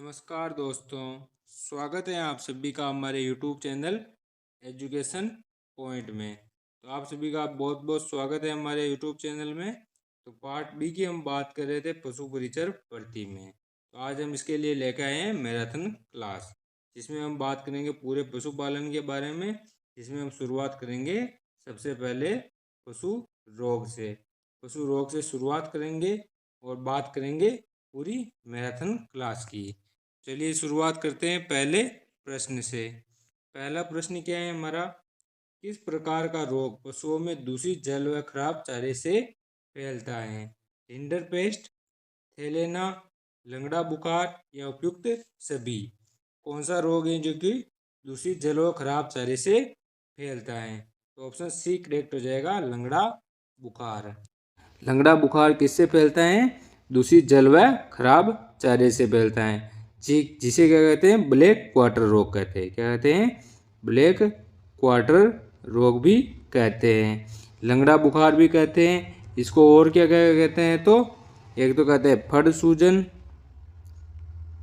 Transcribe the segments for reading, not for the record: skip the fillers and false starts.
नमस्कार दोस्तों, स्वागत है आप सभी का हमारे यूट्यूब चैनल एजुकेशन पॉइंट में। तो आप सभी का बहुत बहुत स्वागत है हमारे यूट्यूब चैनल में। तो पार्ट बी की हम बात कर रहे थे पशु परिचर भर्ती में। तो आज हम इसके लिए लेकर आए हैं मैराथन क्लास, जिसमें हम बात करेंगे पूरे पशुपालन के बारे में। जिसमें हम शुरुआत करेंगे सबसे पहले पशु रोग से। पशु रोग से शुरुआत करेंगे और बात करेंगे पूरी मैराथन क्लास की। चलिए शुरुआत करते हैं पहले प्रश्न से। पहला प्रश्न क्या है हमारा, किस प्रकार का रोग पशुओं में दूषित जल व खराब चारे से फैलता है? रिंडरपेस्ट, थैलेना, लंगड़ा बुखार या उपयुक्त सभी? कौन सा रोग है जो कि दूषित जल व खराब चारे से फैलता है? तो ऑप्शन सी करेक्ट हो जाएगा, लंगड़ा बुखार। लंगड़ा बुखार किससे फैलता है? दूषित जल व खराब चारे से फैलता है, जिसे क्या कहते हैं? ब्लैक क्वार्टर रोग कहते हैं। क्या कहते हैं? ब्लैक क्वार्टर रोग भी कहते हैं, लंगड़ा बुखार भी कहते हैं। इसको और क्या क्या कहते हैं? तो एक तो कहते हैं फड़ सूजन,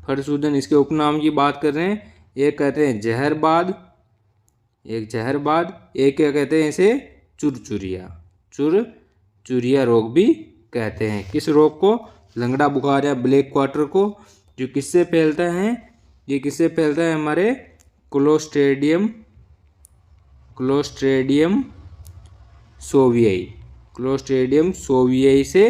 फड़ सूजन इसके उपनाम की बात कर रहे हैं। एक कहते हैं जहरबाद, एक जहरबाद। एक क्या कहते हैं इसे? चुरचुरिया, चुरचुरिया रोग भी कहते हैं। किस रोग को? लंगड़ा बुखार या ब्लैक क्वार्टर को। जो किससे फैलता है? ये किससे फैलता है? हमारे क्लोस्ट्रेडियम, क्लोस्ट्रेडियम सोवियाई, क्लोस्ट्रेडियम सोवियाई से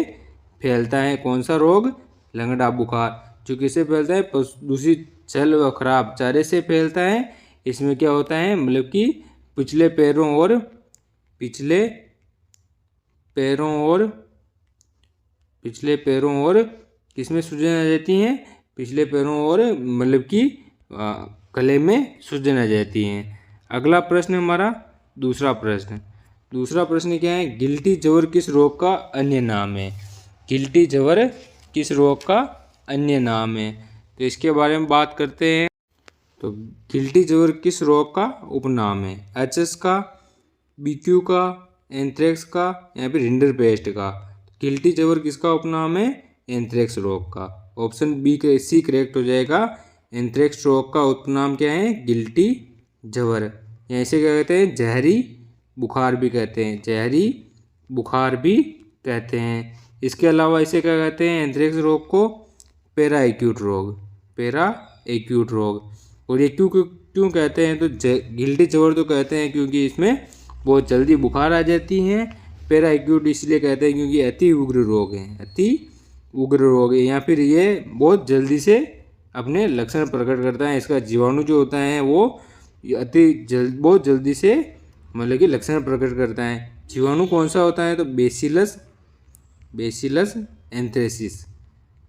फैलता है। कौन सा रोग? लंगड़ा बुखार। जो किससे फैलता है? दूषित जल व खराब चारे से फैलता है। इसमें क्या होता है, मतलब कि पिछले पैरों और पिछले पैरों और किसमें सूजन आ जाती हैं? पिछले पैरों और मतलब कि गले में सूजन आ जाती हैं। अगला प्रश्न हमारा दूसरा प्रश्न क्या है? गिल्टी जवर किस रोग का अन्य नाम है? गिल्टी जवर किस रोग का अन्य नाम है? तो इसके बारे में बात करते हैं। तो गिल्टी जवर किस रोग का उपनाम है? एचएस का, बीक्यू का, एंथ्रेक्स का या फिर रिंडरपेस्ट का? गिल्टी जवर किसका उपनाम है? एंथ्रेक्स रोग का। ऑप्शन बी के सी करेक्ट हो जाएगा। एंथ्रेक्स रोग का उपनाम क्या है? गिल्टी जवर। या इसे क्या कहते हैं? जहरी बुखार भी कहते हैं, जहरी बुखार भी कहते हैं। इसके अलावा इसे क्या कहते हैं? एंथ्रेक्स रोग को पैरा एक्यूट रोग, पैरा एक्यूट रोग। और ये क्यों कहते हैं? तो गिल्टी जवर तो कहते हैं क्योंकि इसमें बहुत जल्दी बुखार आ जाती है। पैरा एक्यूट इसलिए कहते हैं क्योंकि अति उग्र रोग है, अति उग्र रोग है, या फिर ये बहुत जल्दी से अपने लक्षण प्रकट करता है। इसका जीवाणु जो होता है वो बहुत जल्दी से मतलब कि लक्षण प्रकट करता है। जीवाणु कौन सा होता है? तो बेसिलस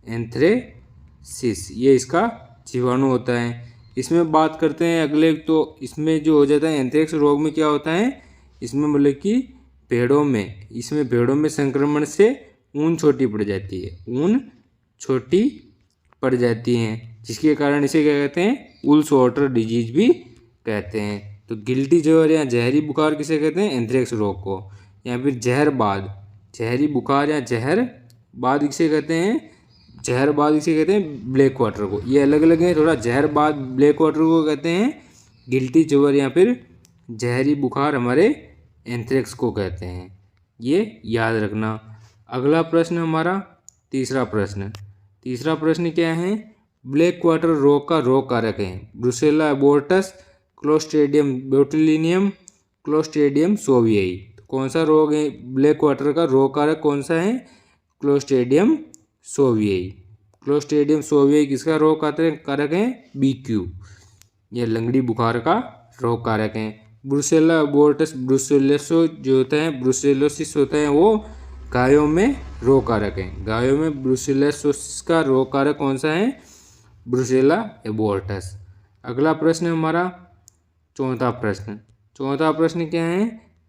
एंथ्रेसिस ये इसका जीवाणु होता है। इसमें बात करते हैं अगले। तो इसमें जो हो जाता है एंथ्रेक्स रोग में क्या होता है? इसमें मतलब कि भेड़ों में संक्रमण से ऊन छोटी पड़ जाती है, ऊन छोटी पड़ जाती हैं, जिसके कारण इसे क्या कहते हैं? वुल सॉर्टर डिजीज भी कहते हैं। तो गिल्टी जवर या जहरी बुखार किसे कहते हैं? एंथ्रेक्स रोग को। या फिर जहरबाद, जहरी बुखार या जहरबाद किसे कहते हैं? जहरबाद इसे कहते हैं ब्लैक क्वार्टर को। ये अलग अलग है थोड़ा। जहरबाद ब्लैक क्वार्टर को कहते हैं, गिल्टी जवर या फिर जहरी बुखार हमारे एंथ्रेक्स को कहते हैं। ये याद रखना। अगला प्रश्न हमारा तीसरा प्रश्न क्या है? ब्लैक क्वार्टर रोग का रोग कारक है ब्रुसेला एबोर्टस, क्लोस्ट्रेडियम बोटुलिनियम, क्लोस्ट्रेडियम सोवियाई। कौन सा रोग है? ब्लैक क्वार्टर का रोग कारक कौन सा है? क्लोस्ट्रेडियम सोवियाई। क्लोस्ट्रेडियम सोवियाई किसका रोग कारक है? बीक्यू, यह लंगड़ी बुखार का रोग कारक है। ब्रुसेला एबोर्टस ब्रुसेलोसिस जो होता है, ब्रुसेलोसिस होता है, वो गायों में रोग कारक है। गायों में ब्रुसेलोसिस का रोग कारक कौन सा है? ब्रुसेला एबोर्टस। अगला प्रश्न हमारा चौथा प्रश्न क्या है?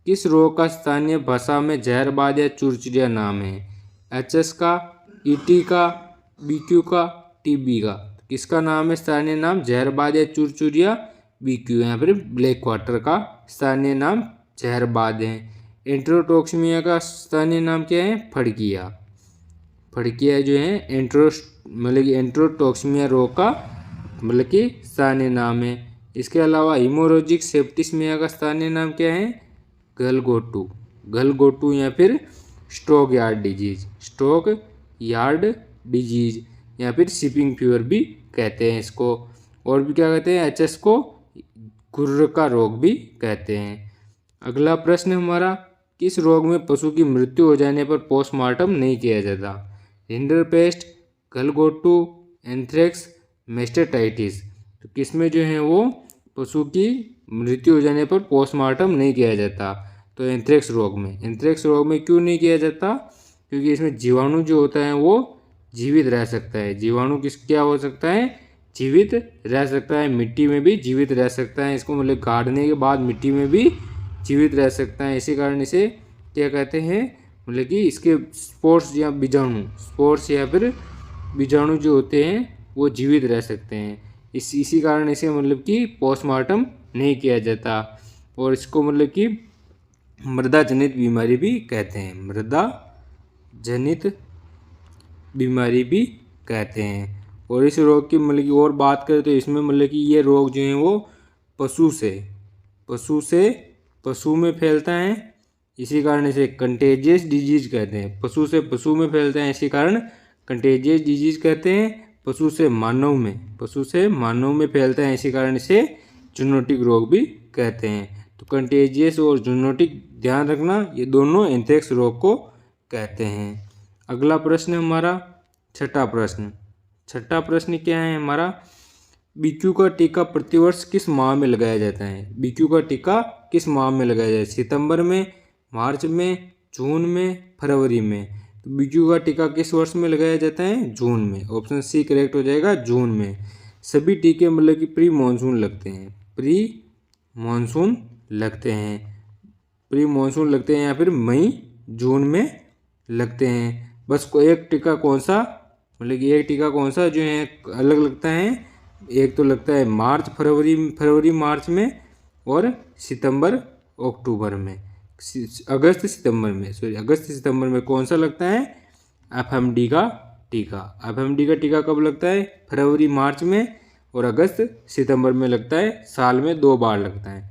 किस रोग का स्थानीय भाषा में जहरबाद या चुरचुरिया नाम है? एचएस का, ईटी का, बीक्यू का, टीबी का? किसका नाम है स्थानीय नाम? जहरबाद या चुरचुरिया, बीक्यू। यहाँ पर ब्लैक क्वार्टर का स्थानीय नाम जहरबाद है। एंट्रोटॉक्सिमिया का स्थानीय नाम क्या है? फड़किया जो है मतलब एंट्रोटॉक्सिमिया रोग का मतलब कि स्थानीय नाम है। इसके अलावा हीमोरेजिक सेप्टिस्मिया का स्थानीय नाम क्या है? गलगोटू या फिर स्टोक यार्ड डिजीज या फिर शिपिंग फीवर भी कहते हैं इसको। और भी क्या कहते हैं? एचएस को खुर का रोग भी कहते हैं। अगला प्रश्न हमारा, किस रोग में पशु की मृत्यु हो जाने पर पोस्टमार्टम नहीं किया जाता? रिंडरपेस्ट, गलगोटू, एंथ्रेक्स, मेस्टेटाइटिस। तो किसमें जो है वो पशु की मृत्यु हो जाने पर पोस्टमार्टम नहीं किया जाता? तो एंथ्रेक्स रोग में क्यों नहीं किया जाता? क्योंकि इसमें जीवाणु जो होता है वो जीवित रह सकता है। जीवाणु क्या हो सकता है? जीवित रह सकता है, मिट्टी में भी जीवित रह सकता है। इसको मतलब काटने के बाद मिट्टी में भी जीवित रह सकता है। इसी कारण इसे क्या कहते हैं? मतलब कि इसके स्पोर्स या फिर बीजाणु जो होते हैं वो जीवित रह सकते हैं। इसी कारण इसे मतलब कि पोस्टमार्टम नहीं किया जाता। और इसको मतलब कि मृदा जनित बीमारी भी कहते हैं। और इस रोग की मतलब की और बात करें तो इसमें मतलब कि ये रोग जो है वो पशु में फैलता है। इसी कारण इसे कंटेजियस डिजीज कहते हैं। पशु से पशु में फैलता है, इसी कारण कंटेजियस डिजीज कहते हैं। पशु से मानव में फैलता है, इसी कारण इसे जूनोटिक रोग भी कहते हैं। तो कंटेजियस और जूनोटिक ध्यान रखना, ये दोनों एंथ्रेक्स रोग को कहते हैं। अगला प्रश्न हमारा छठा प्रश्न क्या है हमारा? बीक्यू का टीका प्रतिवर्ष किस माह में लगाया जाता है? बीक्यू का टीका किस माह में लगाया जाता है? सितंबर में, मार्च में, जून में, फरवरी में। तो बीक्यू का टीका किस वर्ष में लगाया जाता है? जून में। ऑप्शन सी करेक्ट हो जाएगा, जून में। सभी टीके मतलब कि प्री मानसून लगते हैं या फिर मई जून में लगते हैं। बस कोई एक टीका कौन सा जो है अलग लगता है? एक तो लगता है फरवरी मार्च में, और अगस्त सितंबर में कौन सा लगता है? एफएमडी का टीका कब लगता है? फरवरी मार्च में, और अगस्त सितंबर में लगता है। साल में 2 बार लगता है।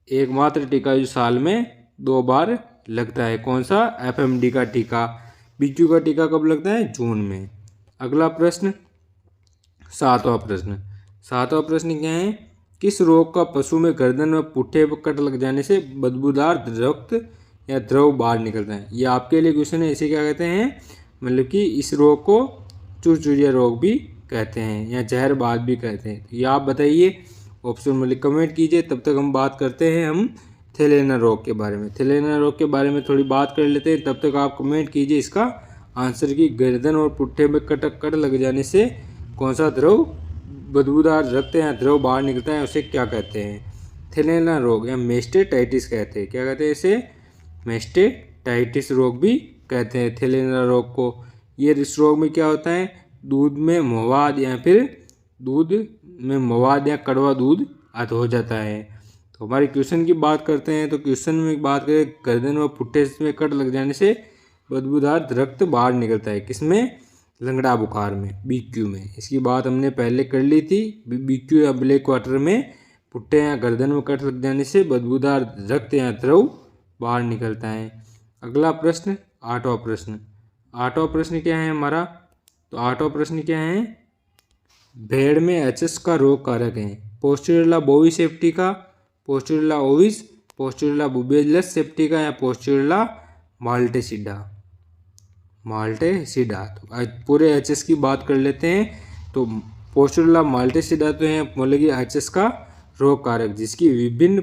एकमात्र टीका जो साल में 2 बार लगता है, कौन सा? एफएमडी का टीका। बीक्यू का टीका कब लगता है? जून में। अगला प्रश्न, सातवां प्रश्न क्या है? किस रोग का पशु में गर्दन में पुट्ठे पर कट लग जाने से बदबूदार रक्त या द्रव बाहर निकलता है? ये आपके लिए क्वेश्चन है। इसे क्या कहते हैं? मतलब कि इस रोग को चुरचुरिया रोग भी कहते हैं या जहरबाद भी कहते हैं। ये आप बताइए, ऑप्शन मतलब कमेंट कीजिए। तब तक हम बात करते हैं हम थैलेना रोग के बारे में। थैलेना रोग के बारे में थोड़ी बात कर लेते हैं, तब तक आप कमेंट कीजिए इसका आंसर की। गर्दन और पुट्ठे में कट लग जाने से कौन सा द्रव, बदबूदार रक्त या द्रव बाहर निकलता है, उसे क्या कहते हैं? थैलेना रोग या मेस्टेटाइटिस कहते हैं। क्या कहते हैं इसे? मेस्टेटाइटिस रोग भी कहते हैं थैलेना रोग को। ये इस रोग में क्या होता है? दूध में मवाद या कड़वा दूध हो जाता है। तो हमारे क्वेश्चन की बात करते हैं। तो क्वेश्चन में बात करें, गर्दन व पुट्ठे में कट लग जाने से बदबूदार रक्त बाहर निकलता है। किसमें? लंगड़ा बुखार में, बीक्यू में। इसकी बात हमने पहले कर ली थी। बीक्यू या ब्लैक वाटर में पुट्ठे या गर्दन में कट लग जाने से बदबूदार रक्त या द्रव बाहर निकलता है। अगला प्रश्न, आठवां प्रश्न क्या है हमारा? तो आठवां प्रश्न क्या है? भेड़ में एचएस का रोग कारक है। पोस्टुरिला बोवी सेप्टिका, पोस्टुरिला ओविस, पोस्टुरिला बुबेलस सेप्टिका या पोस्टुरिला माल्टेसिडा। तो आज पूरे एचएस की बात कर लेते हैं। तो पोस्टुरिला माल्टेसिडा तो है मतलब कि एचएस का रोग कारक, जिसकी विभिन्न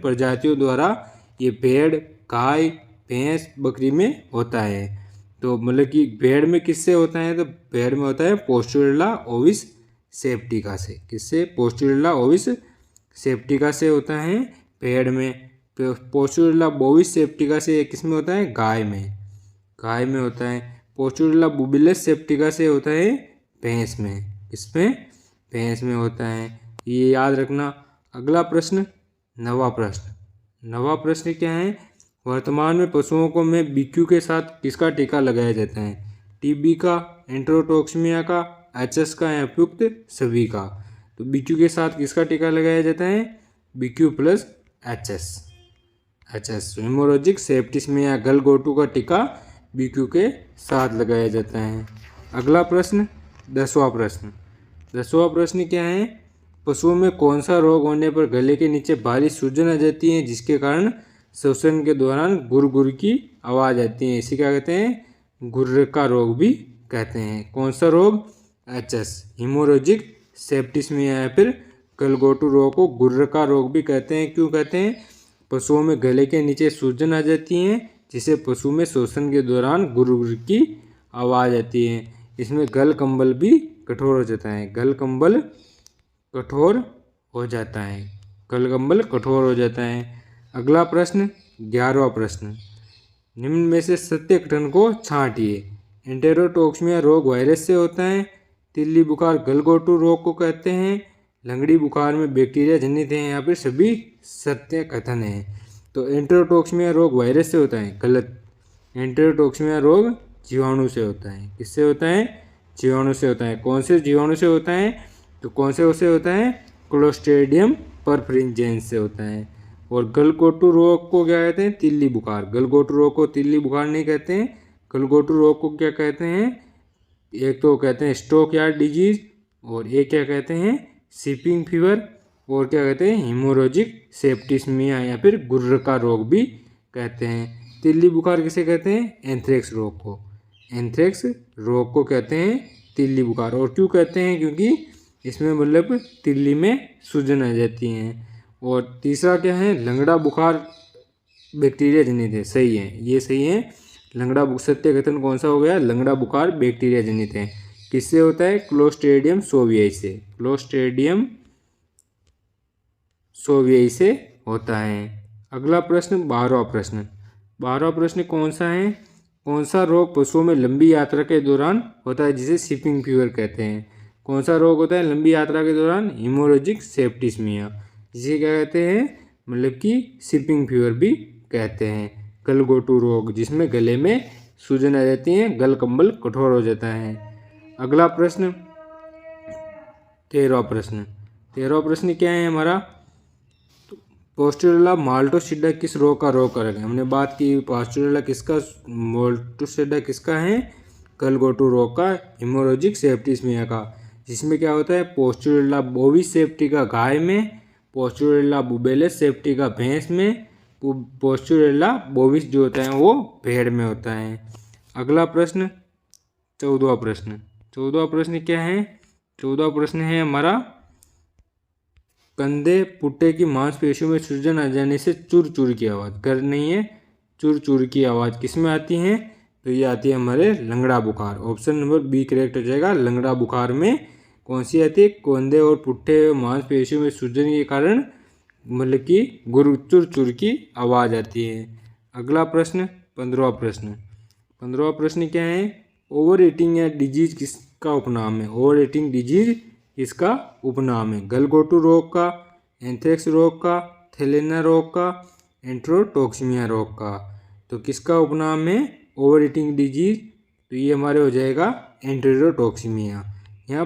प्रजातियों द्वारा ये भेड़, गाय, भैंस, बकरी में होता है। तो मतलब कि भेड़ में किससे होता है? तो भेड़ में होता है पोस्टुरिला ओविस सेप्टिका से। किससे? पोस्टुरिला ओविस सेप्टिका से होता है भेड़ में। पोस्टुरिला बोविस सेप्टिका से किस में होता है? गाय में होता है। पोस्टुरिला बुबेलस सेप्टिका से होता है भैंस में। इसमें भैंस में होता है, ये याद रखना। अगला प्रश्न, नवा प्रश्न क्या है? वर्तमान में पशुओं को में बीक्यू के साथ किसका टीका लगाया जाता है? टीबी का, एंट्रोटॉक्सिमिया का, HS का या उपयुक्त सभी का। तो BQ के साथ किसका टीका लगाया जाता है? BQ प्लस HS हेमोरेजिक सेप्टिस्मिया गलघोटू का टीका BQ के साथ लगाया जाता है। अगला प्रश्न 10वां प्रश्न क्या है? पशुओं में कौन सा रोग होने पर गले के नीचे भारी सूजन आ जाती है जिसके कारण श्वसन के दौरान गुर गुर की आवाज़ आती है? इसे क्या कहते हैं? गुर्र का रोग भी कहते हैं। कौन सा रोग? HS हेमोरेजिक सेप्टिस्मिया या फिर गलघोटू रोग को गुर्र का रोग भी कहते हैं। क्यों कहते हैं? पशुओं में गले के नीचे सूजन आ जाती है जिससे पशु में श्वसन के दौरान गुर गुर की आवाज़ आती है। इसमें गल कंबल भी कठोर हो जाता है। गल कंबल कठोर हो जाता है। अगला प्रश्न 11वां प्रश्न, निम्न में से सत्य कथन को छांटिए। एंटेरोटॉक्सिमिया रोग वायरस से होता है। तिल्ली बुखार गलघोटू रोग को कहते हैं। लंगड़ी बुखार में बैक्टीरिया जनित है। यहाँ पर सभी सत्य कथन है। तो एंटेरोटॉक्सिमिया रोग वायरस से होता है, गलत। एंटेरोटॉक्सिमिया रोग जीवाणु से होता है। किससे होता है? जीवाणु से होता है। कौन से जीवाणु से होता है? तो कौन से होता है? क्लोस्ट्रीडियम परफ्रिंजेंस से होता है। और गलघोटू रोग को क्या कहते हैं? तिल्ली बुखार। गलघोटू रोग को तिल्ली बुखार नहीं कहते हैं। गलघोटू रोग को क्या कहते हैं? एक तो कहते हैं स्टोक यार्ड डिजीज, और एक क्या कहते हैं? शिपिंग फीवर, और क्या कहते हैं? हेमोरेजिक सेप्टिस्मिया या फिर गुर्र का रोग भी कहते हैं। तिल्ली बुखार किसे कहते हैं? एंथ्रेक्स रोग को। एंथ्रेक्स रोग को कहते हैं तिल्ली बुखार। और क्यों कहते हैं? क्योंकि इसमें मतलब तिल्ली में सूजन आ जाती हैं। और तीसरा क्या है? लंगड़ा बुखार बैक्टीरिया जनित है। सही है, ये सही है। लंगड़ा सत्य कथन कौन सा हो गया? लंगड़ा बुखार बैक्टीरिया जनित है। किससे होता है? क्लोस्ट्रीडियम सोवियाई से। क्लोस्ट्रीडियम सोवियाई से होता है। अगला प्रश्न 12वां प्रश्न कौन सा है? कौन सा रोग पशुओं में लंबी यात्रा के दौरान होता है जिसे शिपिंग फीवर कहते हैं? कौन सा रोग होता है लंबी यात्रा के दौरान? हेमोरेजिक सेप्टिस्मिया, जिसे क्या कहते हैं? मतलब कि शिपिंग फीवर भी कहते हैं। गलघोटू रोग, जिसमें गले में सूजन आ जाती है, गल कंबल कठोर हो जाता है। अगला प्रश्न 13वां प्रश्न क्या है हमारा? पोस्टुरेला माल्टोसिडा किस रोग का रोग करेगा? हमने बात की पोस्टुरेला किसका, माल्टोसिडा किसका है? गलघोटू रोग का, हेमोरेजिक सेप्टिस्मिया का। जिसमें क्या होता है? पोस्टुरेला बोविस सेप्टिका गाय में, पोस्टुरेला बुबेलस सेप्टिका भैंस में, पोस्टुरेला बोविस जो होता है वो भेड़ में होता है। अगला प्रश्न 14वां प्रश्न क्या है? 14वां प्रश्न है हमारा, कंधे पुट्टे की मांसपेशियों में सूजन आ जाने से चुर चुर की आवाज़, कर नहीं है, चुर चुर की आवाज़ किस में आती है? तो ये आती है हमारे लंगड़ा बुखार। ऑप्शन नंबर बी करेक्ट हो जाएगा। लंगड़ा बुखार में कौन सी आती है? कंधे और पुट्टे मांसपेशियों में सूजन के कारण मतलब कि चुर चुर की आवाज़ आती है। अगला प्रश्न 15वां प्रश्न क्या है? ओवर ईटिंग या डिजीज किसका उपनाम है? ओवर ईटिंग डिजीज इसका उपनाम है? गलघोटू रोग का, एंथ्रेक्स रोग का, थैलेना रोग का, एंटेरोटॉक्सिमिया रोग का। तो किसका उपनाम है ओवर ईटिंग डिजीज? तो ये हमारे हो जाएगा एंटेरोटॉक्सिमिया या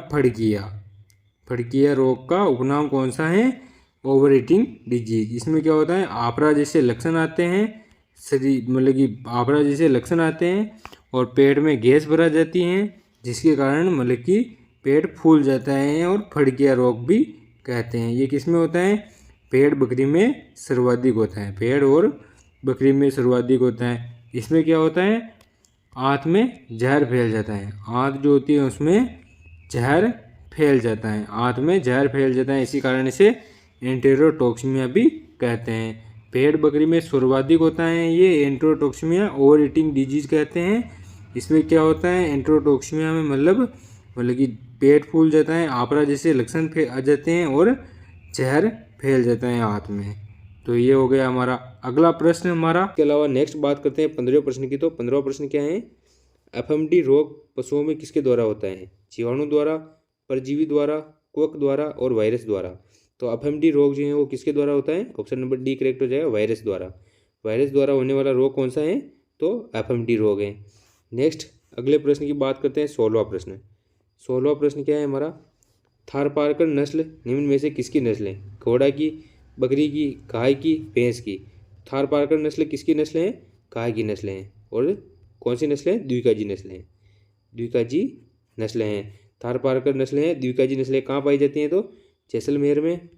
फड़किया रोग का उपनाम कौन सा है? Over eating disease. इसमें क्या होता है? आफरा जैसे लक्षण आते हैं, शरीर मतलब कि आफरा जैसे लक्षण आते हैं और पेट में गैस भरा जाती है, जिसके कारण मतलब कि पेट फूल जाता है और फड़किया रोग भी कहते हैं। ये किस में होता है? भेड़ बकरी में सर्वाधिक होता है। भेड़ और बकरी में सर्वाधिक होता है। इसमें क्या होता है? आंत में जहर फैल जाता है। आंत जो होती है उसमें जहर फैल जाता है। आंत में जहर फैल जाता है, इसी कारण इसे एंटेरोटॉक्सिमिया भी कहते हैं। भेड़ बकरी में सर्वाधिक होता है ये एंटेरोटॉक्सिमिया, ओवर ईटिंग डिजीज कहते हैं। इसमें क्या होता है? एंटेरोटॉक्सिमिया में मतलब कि पेट फूल जाता है, आफरा जैसे लक्षण आ जाते हैं और जहर फैल जाता है आंत में। तो ये हो गया हमारा। अगला प्रश्न हमारा के अलावा नेक्स्ट बात करते हैं 15वें प्रश्न की। तो 15वां प्रश्न क्या है? एफएमडी रोग पशुओं में किसके द्वारा होता है? जीवाणु द्वारा, परजीवी द्वारा, कवक द्वारा और वायरस द्वारा। तो एफएमडी रोग जो है वो किसके द्वारा होता है? ऑप्शन नंबर डी करेक्ट हो जाएगा, वायरस द्वारा। वायरस द्वारा होने वाला रोग कौन सा है? तो एफएमडी रोग है। नेक्स्ट अगले प्रश्न की बात करते हैं 16वां प्रश्न। 16वां प्रश्न क्या है हमारा, थारपारकर नस्ल निम्न में से किसकी नस्ल है? घोड़ा की, बकरी की, गाय की, भैंस की। थारपारकर नस्ल किसकी नस्ल है? गाय की नस्ल हैं। और कौन सी नस्ल है? द्विकाजी नस्ल हैं। द्विकाजी नस्ल हैं। थारपारकर नस्ल हैं, द्विकाजी नस्लें कहाँ पाई जाती हैं? तो जैसलमेर में,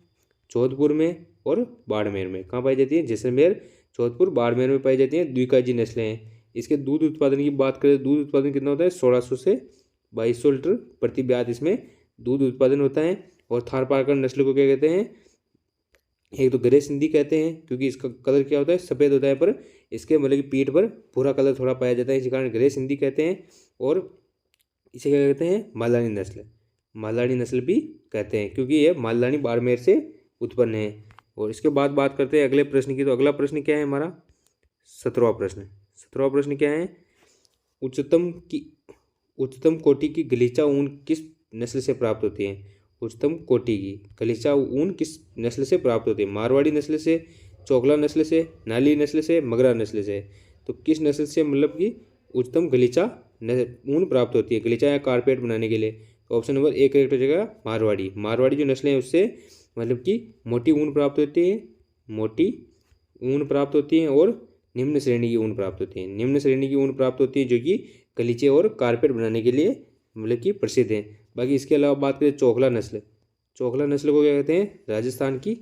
जोधपुर में और बाड़मेर में। कहाँ पाई जाती है? जैसलमेर, जोधपुर, बाड़मेर में पाई जाती हैं द्विकाजी नस्लें हैं। इसके दूध उत्पादन की बात करें, दूध उत्पादन कितना होता है? 1600 से 2200 लीटर प्रति ब्यात इसमें दूध उत्पादन होता है। और थारपारकर नस्ल को क्या कहते हैं? एक तो ग्रे सिंधी कहते हैं, क्योंकि इसका कलर क्या होता है? सफ़ेद होता है, पर इसके मतलब कि पीठ पर भूरा कलर थोड़ा पाया जाता है, इसी कारण ग्रे सिंधी कहते हैं। और इसे क्या कहते हैं? मालदानी नस्ल। मालदानी नस्ल भी कहते हैं, क्योंकि ये मालदानी बाड़मेर से उत्पन्न है। और इसके बाद बात करते हैं अगले प्रश्न की। तो अगला प्रश्न क्या है हमारा? 17वां प्रश्न। 17वां प्रश्न क्या है? उच्चतम कोटि की गलीचा ऊन किस नस्ल से प्राप्त होती है? उच्चतम कोटि की गलीचा ऊन किस नस्ल से प्राप्त होती है? मारवाड़ी नस्ल से, चोकला नस्ल से, नाली नस्ल से, मगरा नस्ल से। तो किस नस्ल से मतलब कि उच्चतम गलीचा ऊन प्राप्त होती है, गलीचा या कारपेट बनाने के लिए? तो ऑप्शन नंबर ए करेक्ट हो जाएगा, मारवाड़ी। मारवाड़ी जो नस्लें हैं उससे मतलब कि मोटी ऊन प्राप्त होती है, मोटी ऊन प्राप्त होती हैं और निम्न श्रेणी की ऊन प्राप्त होती है। निम्न श्रेणी की ऊन प्राप्त होती है जो कि गलीचे और कारपेट बनाने के लिए मतलब कि प्रसिद्ध है। बाकी इसके अलावा बात करें चोकला नस्ल। चोकला नस्ल को क्या कहते हैं? राजस्थान की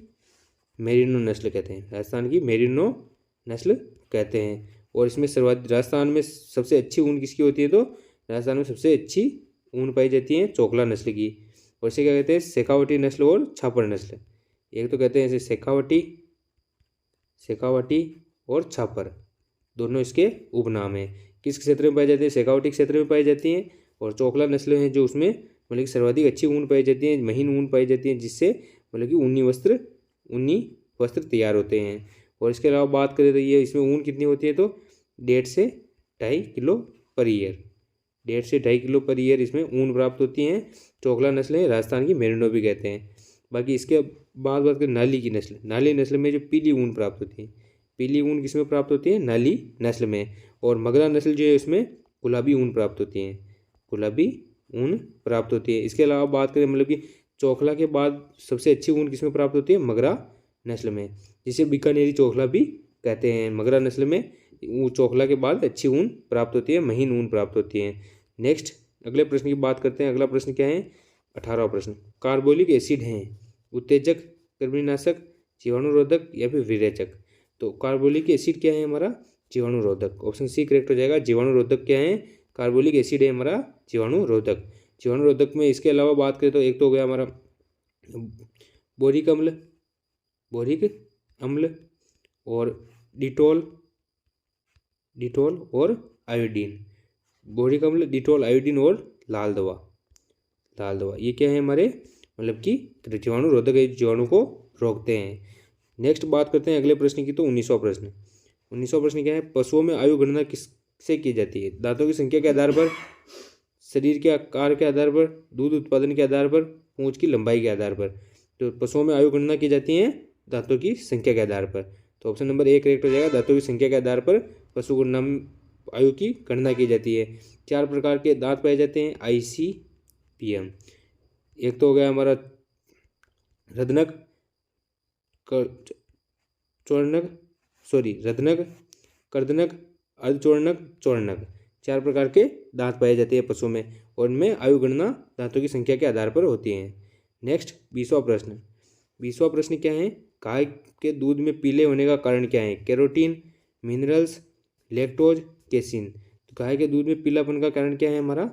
मेरिनो नस्ल कहते हैं। राजस्थान की मेरिनो नस्ल कहते हैं। और इसमें सर्वाधिक राजस्थान में सबसे अच्छी ऊन किसकी होती है? तो राजस्थान में सबसे अच्छी ऊन पाई जाती है चोकला नस्ल की। और इसे क्या कहते हैं? शेखावटी नस्ल और छापर नस्ल। एक तो कहते हैं इसे शेखावटी और छापर, दोनों इसके उपनाम हैं। किस क्षेत्र में पाई जाती है? शेखावटी क्षेत्र में पाई जाती हैं। और चोकला नस्लें हैं जो उसमें मतलब कि सर्वाधिक अच्छी ऊन पाई जाती है, महीन ऊन पाई जाती है, जिससे मतलब कि ऊनी वस्त्र तैयार होते हैं। और इसके अलावा बात करें तो ये इसमें ऊन कितनी होती है? तो 1.5 से 2.5 किलो पर ईयर, 1.5 से 2.5 किलो पर ईयर इसमें ऊन प्राप्त होती हैं। चोकला नस्लें राजस्थान की मेरिनो भी कहते हैं। बाकी इसके बाद बात करें नाली की नस्ल। नाली नस्ल में जो पीली ऊन प्राप्त होती है, पीली ऊन किसमें प्राप्त होती है? नाली नस्ल में। और मगरा नस्ल जो है उसमें गुलाबी ऊन प्राप्त होती है, गुलाबी ऊन प्राप्त होती है। इसके अलावा बात करें मतलब कि चोखला के बाद सबसे अच्छी ऊन किसमें प्राप्त होती है? मगरा नस्ल में, जिसे बीकानेरी चोखला भी कहते हैं। मगरा नस्ल में चोखला के बाद अच्छी ऊन प्राप्त होती है, महीन ऊन प्राप्त होती है। नेक्स्ट अगले प्रश्न की बात करते हैं। अगला प्रश्न क्या है? 18वां प्रश्न। कार्बोलिक एसिड हैं उत्तेजक, कृमिनाशक, जीवाणुरोधक या फिर विरेचक? तो कार्बोलिक एसिड क्या है हमारा? जीवाणुरोधक। ऑप्शन सी करेक्ट हो जाएगा। जीवाणुरोधक क्या है? कार्बोलिक एसिड है हमारा जीवाणुरोधक। जीवाणुरोधक में इसके अलावा बात करें तो एक तो हो गया हमारा बोरिक अम्ल और डिटोल और आयोडीन। बोरिक अम्ल, डिटोल, आयोडीन और लाल दवा, ये क्या है हमारे मतलब कि जीवाणुरोधक है, जीवाणु को रोकते हैं। नेक्स्ट बात करते हैं अगले प्रश्न की। तो 19वां प्रश्न। 19वां प्रश्न क्या है? पशुओं में आयु गणना किससे की जाती है? दांतों की संख्या के आधार पर, शरीर के आकार के आधार पर, दूध उत्पादन के आधार पर, पूंछ की लंबाई के आधार पर। तो पशुओं में आयु गणना की जाती है दांतों की संख्या के आधार पर। तो ऑप्शन नंबर ए करेक्ट हो जाएगा। दांतों की संख्या के आधार पर पशु आयु की गणना की जाती है। 4 प्रकार के दांत पाए जाते हैं, ICPM। एक तो हो गया हमारा रत्नक, रत्नक, कर्दनक, अर्धचोड़नक, चोड़नक। 4 प्रकार के दांत पाए जाते हैं पशु में, और इनमें आयु गणना दांतों की संख्या के आधार पर होती है। नेक्स्ट 20वां प्रश्न। 20वां प्रश्न क्या है? गाय के दूध में पीले होने का कारण क्या है? Carotene, minerals, lactose, casein. तो गाय के दूध में पीलापन का कारण क्या है हमारा?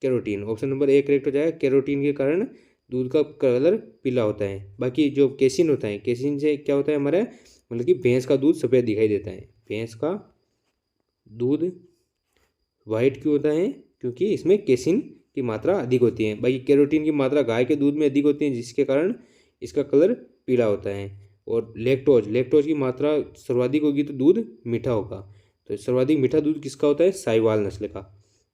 Carotene. Option number A correct हो जाएगा। कैरोटीन के कारण दूध का कलर पीला होता है। बाकी जो केसिन होता है, केसिन से क्या होता है हमारा मतलब कि भैंस का दूध सफ़ेद दिखाई देता है। भैंस का दूध वाइट क्यों होता है? क्योंकि इसमें केसिन की मात्रा अधिक होती है। बाकी कैरोटीन की मात्रा गाय के दूध में अधिक होती है, जिसके कारण इसका कलर पीला होता है। और लैक्टोज की मात्रा सर्वाधिक होगी तो दूध मीठा होगा। तो सर्वाधिक मीठा दूध किसका होता है? साहिवाल नस्ल का।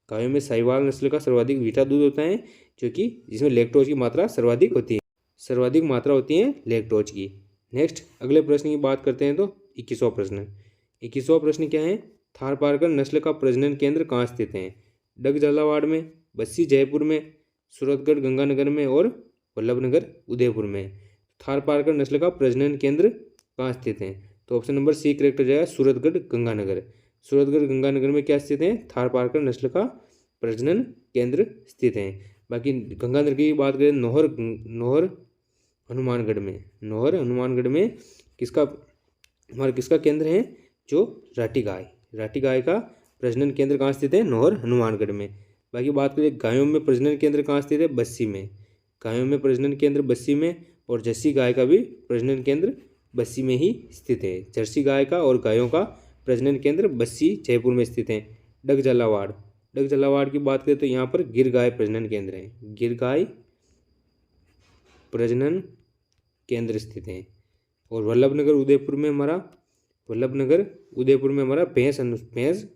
गायों में साहिवाल नस्ल का सर्वाधिक मीठा दूध होता है, जो कि जिसमें लैक्टोज की मात्रा सर्वाधिक होती है, सर्वाधिक मात्रा होती है लैक्टोज की। नेक्स्ट अगले प्रश्न की बात करते हैं। तो 21वां प्रश्न। 21वां प्रश्न क्या है? थारपारकर नस्ल का प्रजनन केंद्र कहाँ स्थित है? डग झालावाड़ में, बस्सी जयपुर में, सूरतगढ़ गंगानगर में और वल्लभनगर उदयपुर में। थारपारकर नस्ल का प्रजनन केंद्र कहाँ स्थित है? तो ऑप्शन नंबर सी करेक्ट हो जाएगा, सूरतगढ़ गंगानगर। सूरतगढ़ गंगानगर में क्या स्थित है? थारपारकर नस्ल का प्रजनन केंद्र स्थित है। बाकी गंगानगर की बात करें, नौहर हनुमानगढ़ में, नौहर हनुमानगढ़ में किसका केंद्र है? जो राठी गाय का प्रजनन केंद्र कहाँ स्थित है? नौहर हनुमानगढ़ में। बाकी बात करें गायों में प्रजनन केंद्र कहाँ स्थित है? बस्सी में। गायों में प्रजनन केंद्र बस्सी में, और जर्सी गाय का भी प्रजनन केंद्र बस्सी में ही स्थित है। जर्सी गाय का और गायों का प्रजनन केंद्र बस्सी जयपुर में स्थित है। डग झालावाड़ की बात करें तो यहाँ पर गिर गाय प्रजनन केंद्र है। गिर गाय प्रजनन केंद्र स्थित है। और वल्लभनगर उदयपुर में हमारा भैंस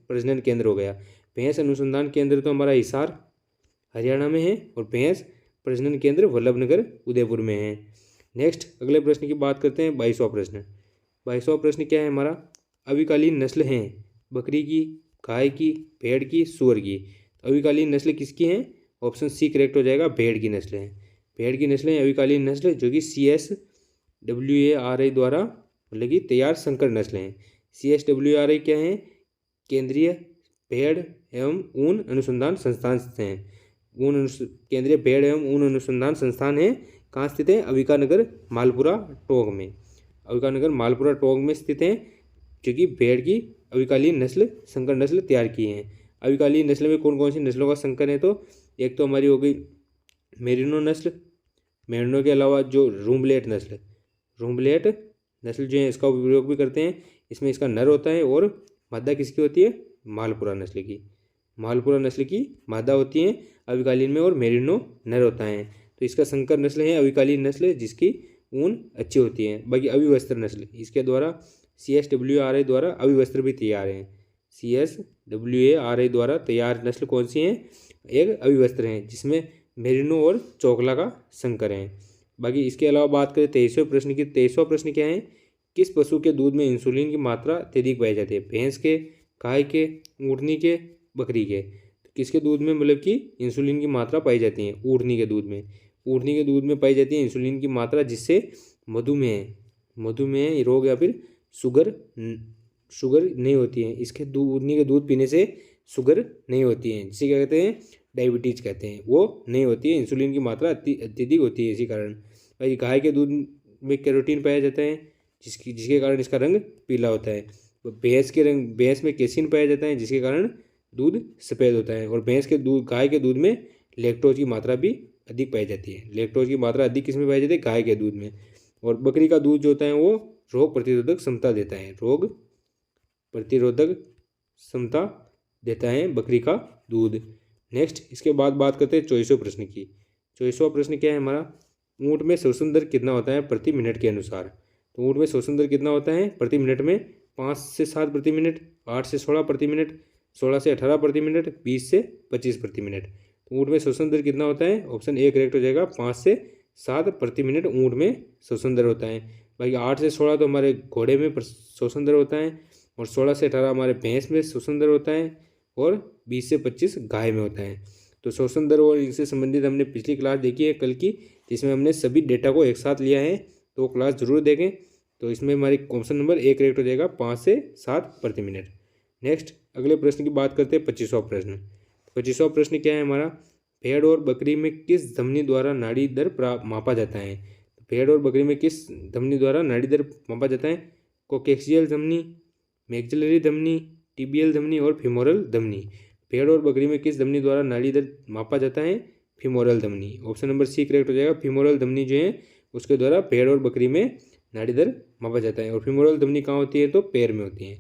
प्रजनन केंद्र हो गया। भैंस अनुसंधान केंद्र तो हमारा हिसार हरियाणा में है, और भैंस प्रजनन केंद्र वल्लभनगर उदयपुर में है। नेक्स्ट अगले प्रश्न की बात करते हैं, 22वां प्रश्न। 22वां प्रश्न क्या है हमारा? अविकालीन नस्ल हैं बकरी की, गाय की, भेड़ की, सुअर की। अविकालीन नस्ल किसकी हैं? ऑप्शन सी करेक्ट हो जाएगा, भेड़ की नस्ल है। भेड़ की नस्लें अविकालीन नस्ल जो कि CSWARI द्वारा मतलब कि तैयार संकर नस्ल हैं। CSWARI क्या है? केंद्रीय भेड़ एवं ऊन अनुसंधान संस्थान हैं। केंद्रीय भेड़ एवं ऊन अनुसंधान संस्थान है। कहाँ स्थित है? अविकानगर मालपुरा टोंक में। अविकानगर मालपुरा टोंक में स्थित है, जो कि भेड़ की अविकालीन नस्ल संकर नस्ल तैयार की हैं। अविकालीन नस्ल में कौन कौन सी नस्लों का संकर है? तो एक तो हमारी हो गई मेरिनो नस्ल। मेरिनो के अलावा जो रूम्बलेट नस्ल जो है इसका उपयोग भी करते हैं। इसमें इसका नर होता है, और मादा किसकी होती है? मालपुरा नस्ल की मादा होती है अविकालीन में, और मेरिनो नर होता है। तो इसका संकर नस्ल है अविकालीन नस्ल, जिसकी ऊन अच्छी होती है। बाकी अविवस्त्र नस्ल, इसके द्वारा CSWARI द्वारा अविवस्त्र भी तैयार हैं। CSWARI द्वारा तैयार नस्ल कौन सी हैं? एक अविवस्त्र हैं, जिसमें मेरिनो और चोकला का संकर है। बाकी इसके अलावा बात करें 23वें प्रश्न की। 23वां प्रश्न क्या है? किस पशु के दूध में इंसुलिन की मात्रा अत्यधिक पाई जाती है? भैंस के, गाय के, ऊँटनी के, बकरी के। तो किसके दूध में मतलब कि इंसुलिन की मात्रा पाई जाती है? ऊँटनी के दूध में। ऊँटनी के दूध में पाई जाती है इंसुलिन की मात्रा, जिससे मधुमेह रोग या फिर शुगर नहीं होती है। इसके ऊँटनी के दूध पीने से शुगर नहीं होती है, जिसे क्या कहते हैं? डायबिटीज कहते हैं, वो नहीं होती है। इंसुलिन की मात्रा अत्यधिक होती है, इसी कारण। भाई गाय के दूध में कैरोटीन पाया जाता है, जिसके कारण इसका रंग पीला होता है। भैंस में केसिन पाया जाता है, जिसके कारण दूध सफ़ेद होता है। और गाय के दूध में लैक्टोज की मात्रा भी अधिक पाई जाती है। लैक्टोज की मात्रा अधिक किस में पाई जाती है? गाय के दूध में। और बकरी का दूध जो होता है वो रोग प्रतिरोधक क्षमता देता है बकरी का दूध। नेक्स्ट इसके बाद बात करते हैं 24वें प्रश्न की। 24वां प्रश्न क्या है हमारा? ऊँट में श्वसन दर कितना होता है प्रति मिनट के अनुसार? तो ऊँट में श्वसन दर कितना होता है प्रति मिनट में? 5 से 7 प्रति मिनट, 8 से 16 प्रति मिनट, 16 से 18 प्रति मिनट, 20 से 25 प्रति मिनट। तो ऊँट में श्वसन दर कितना होता है? ऑप्शन ए करेक्ट हो जाएगा, 5 से 7 प्रति मिनट ऊँट में श्वसन दर होता है। बाकी 8 से 16 तो हमारे घोड़े में श्वसन दर होता है, और 16 से 18 हमारे भैंस में श्वसन दर होता है, और 20 से 25 गाय में होता है। तो श्वसन दर और इनसे संबंधित हमने पिछली क्लास देखी है कल की, जिसमें हमने सभी डेटा को एक साथ लिया है, तो क्लास जरूर देखें। तो इसमें हमारी ऑप्शन नंबर ए करेक्ट हो जाएगा, 5 से 7 प्रति मिनट। नेक्स्ट अगले प्रश्न की बात करते हैं 25वां प्रश्न। 25वां प्रश्न क्या है हमारा? भेड़ और बकरी में किस धमनी द्वारा नाड़ी दर मापा जाता है? भेड़ और बकरी में किस धमनी द्वारा नाड़ी दर मापा जाता है? कोक्सियल धमनी, मैक्सिलरी धमनी, टिबियल धमनी और फीमोरल धमनी। भेड़ और बकरी में किस धमनी द्वारा नाड़ी दर मापा जाता है? फीमोरल धमनी। ऑप्शन नंबर सी करेक्ट हो जाएगा, फीमोरल धमनी जो है उसके द्वारा भेड़ और बकरी में नाड़ी दर मापा जाता है। और फीमोरल धमनी कहाँ होती है? तो पैर में होती है,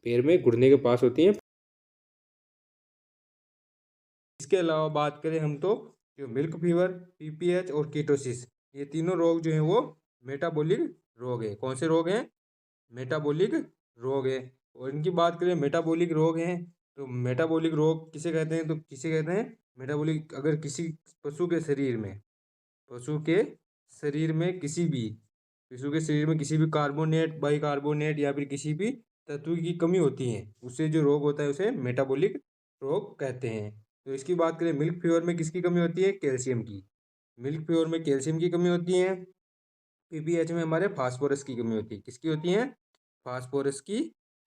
पैर में घुटने के पास होती है। इसके अलावा बात करें हम तो जो मिल्क फीवर, PPH और कीटोसिस, ये तीनों रोग जो हैं वो मेटाबॉलिक रोग है। कौन से रोग हैं? मेटाबॉलिक रोग है। और इनकी बात करें मेटाबॉलिक रोग हैं, तो मेटाबॉलिक रोग किसे कहते हैं? तो किसे कहते हैं मेटाबॉलिक? अगर किसी पशु के शरीर में किसी भी कार्बोनेट, बाइकार्बोनेट या फिर किसी भी तत्व की कमी होती है, उससे जो रोग होता है उसे मेटाबॉलिक रोग कहते हैं। तो इसकी बात करें मिल्क फीवर में किसकी कमी होती है? कैल्शियम की। मिल्क फीवर में कैल्शियम की कमी होती है। पीपीएच में हमारे फास्फोरस की कमी होती है। किसकी होती है? फास्फोरस की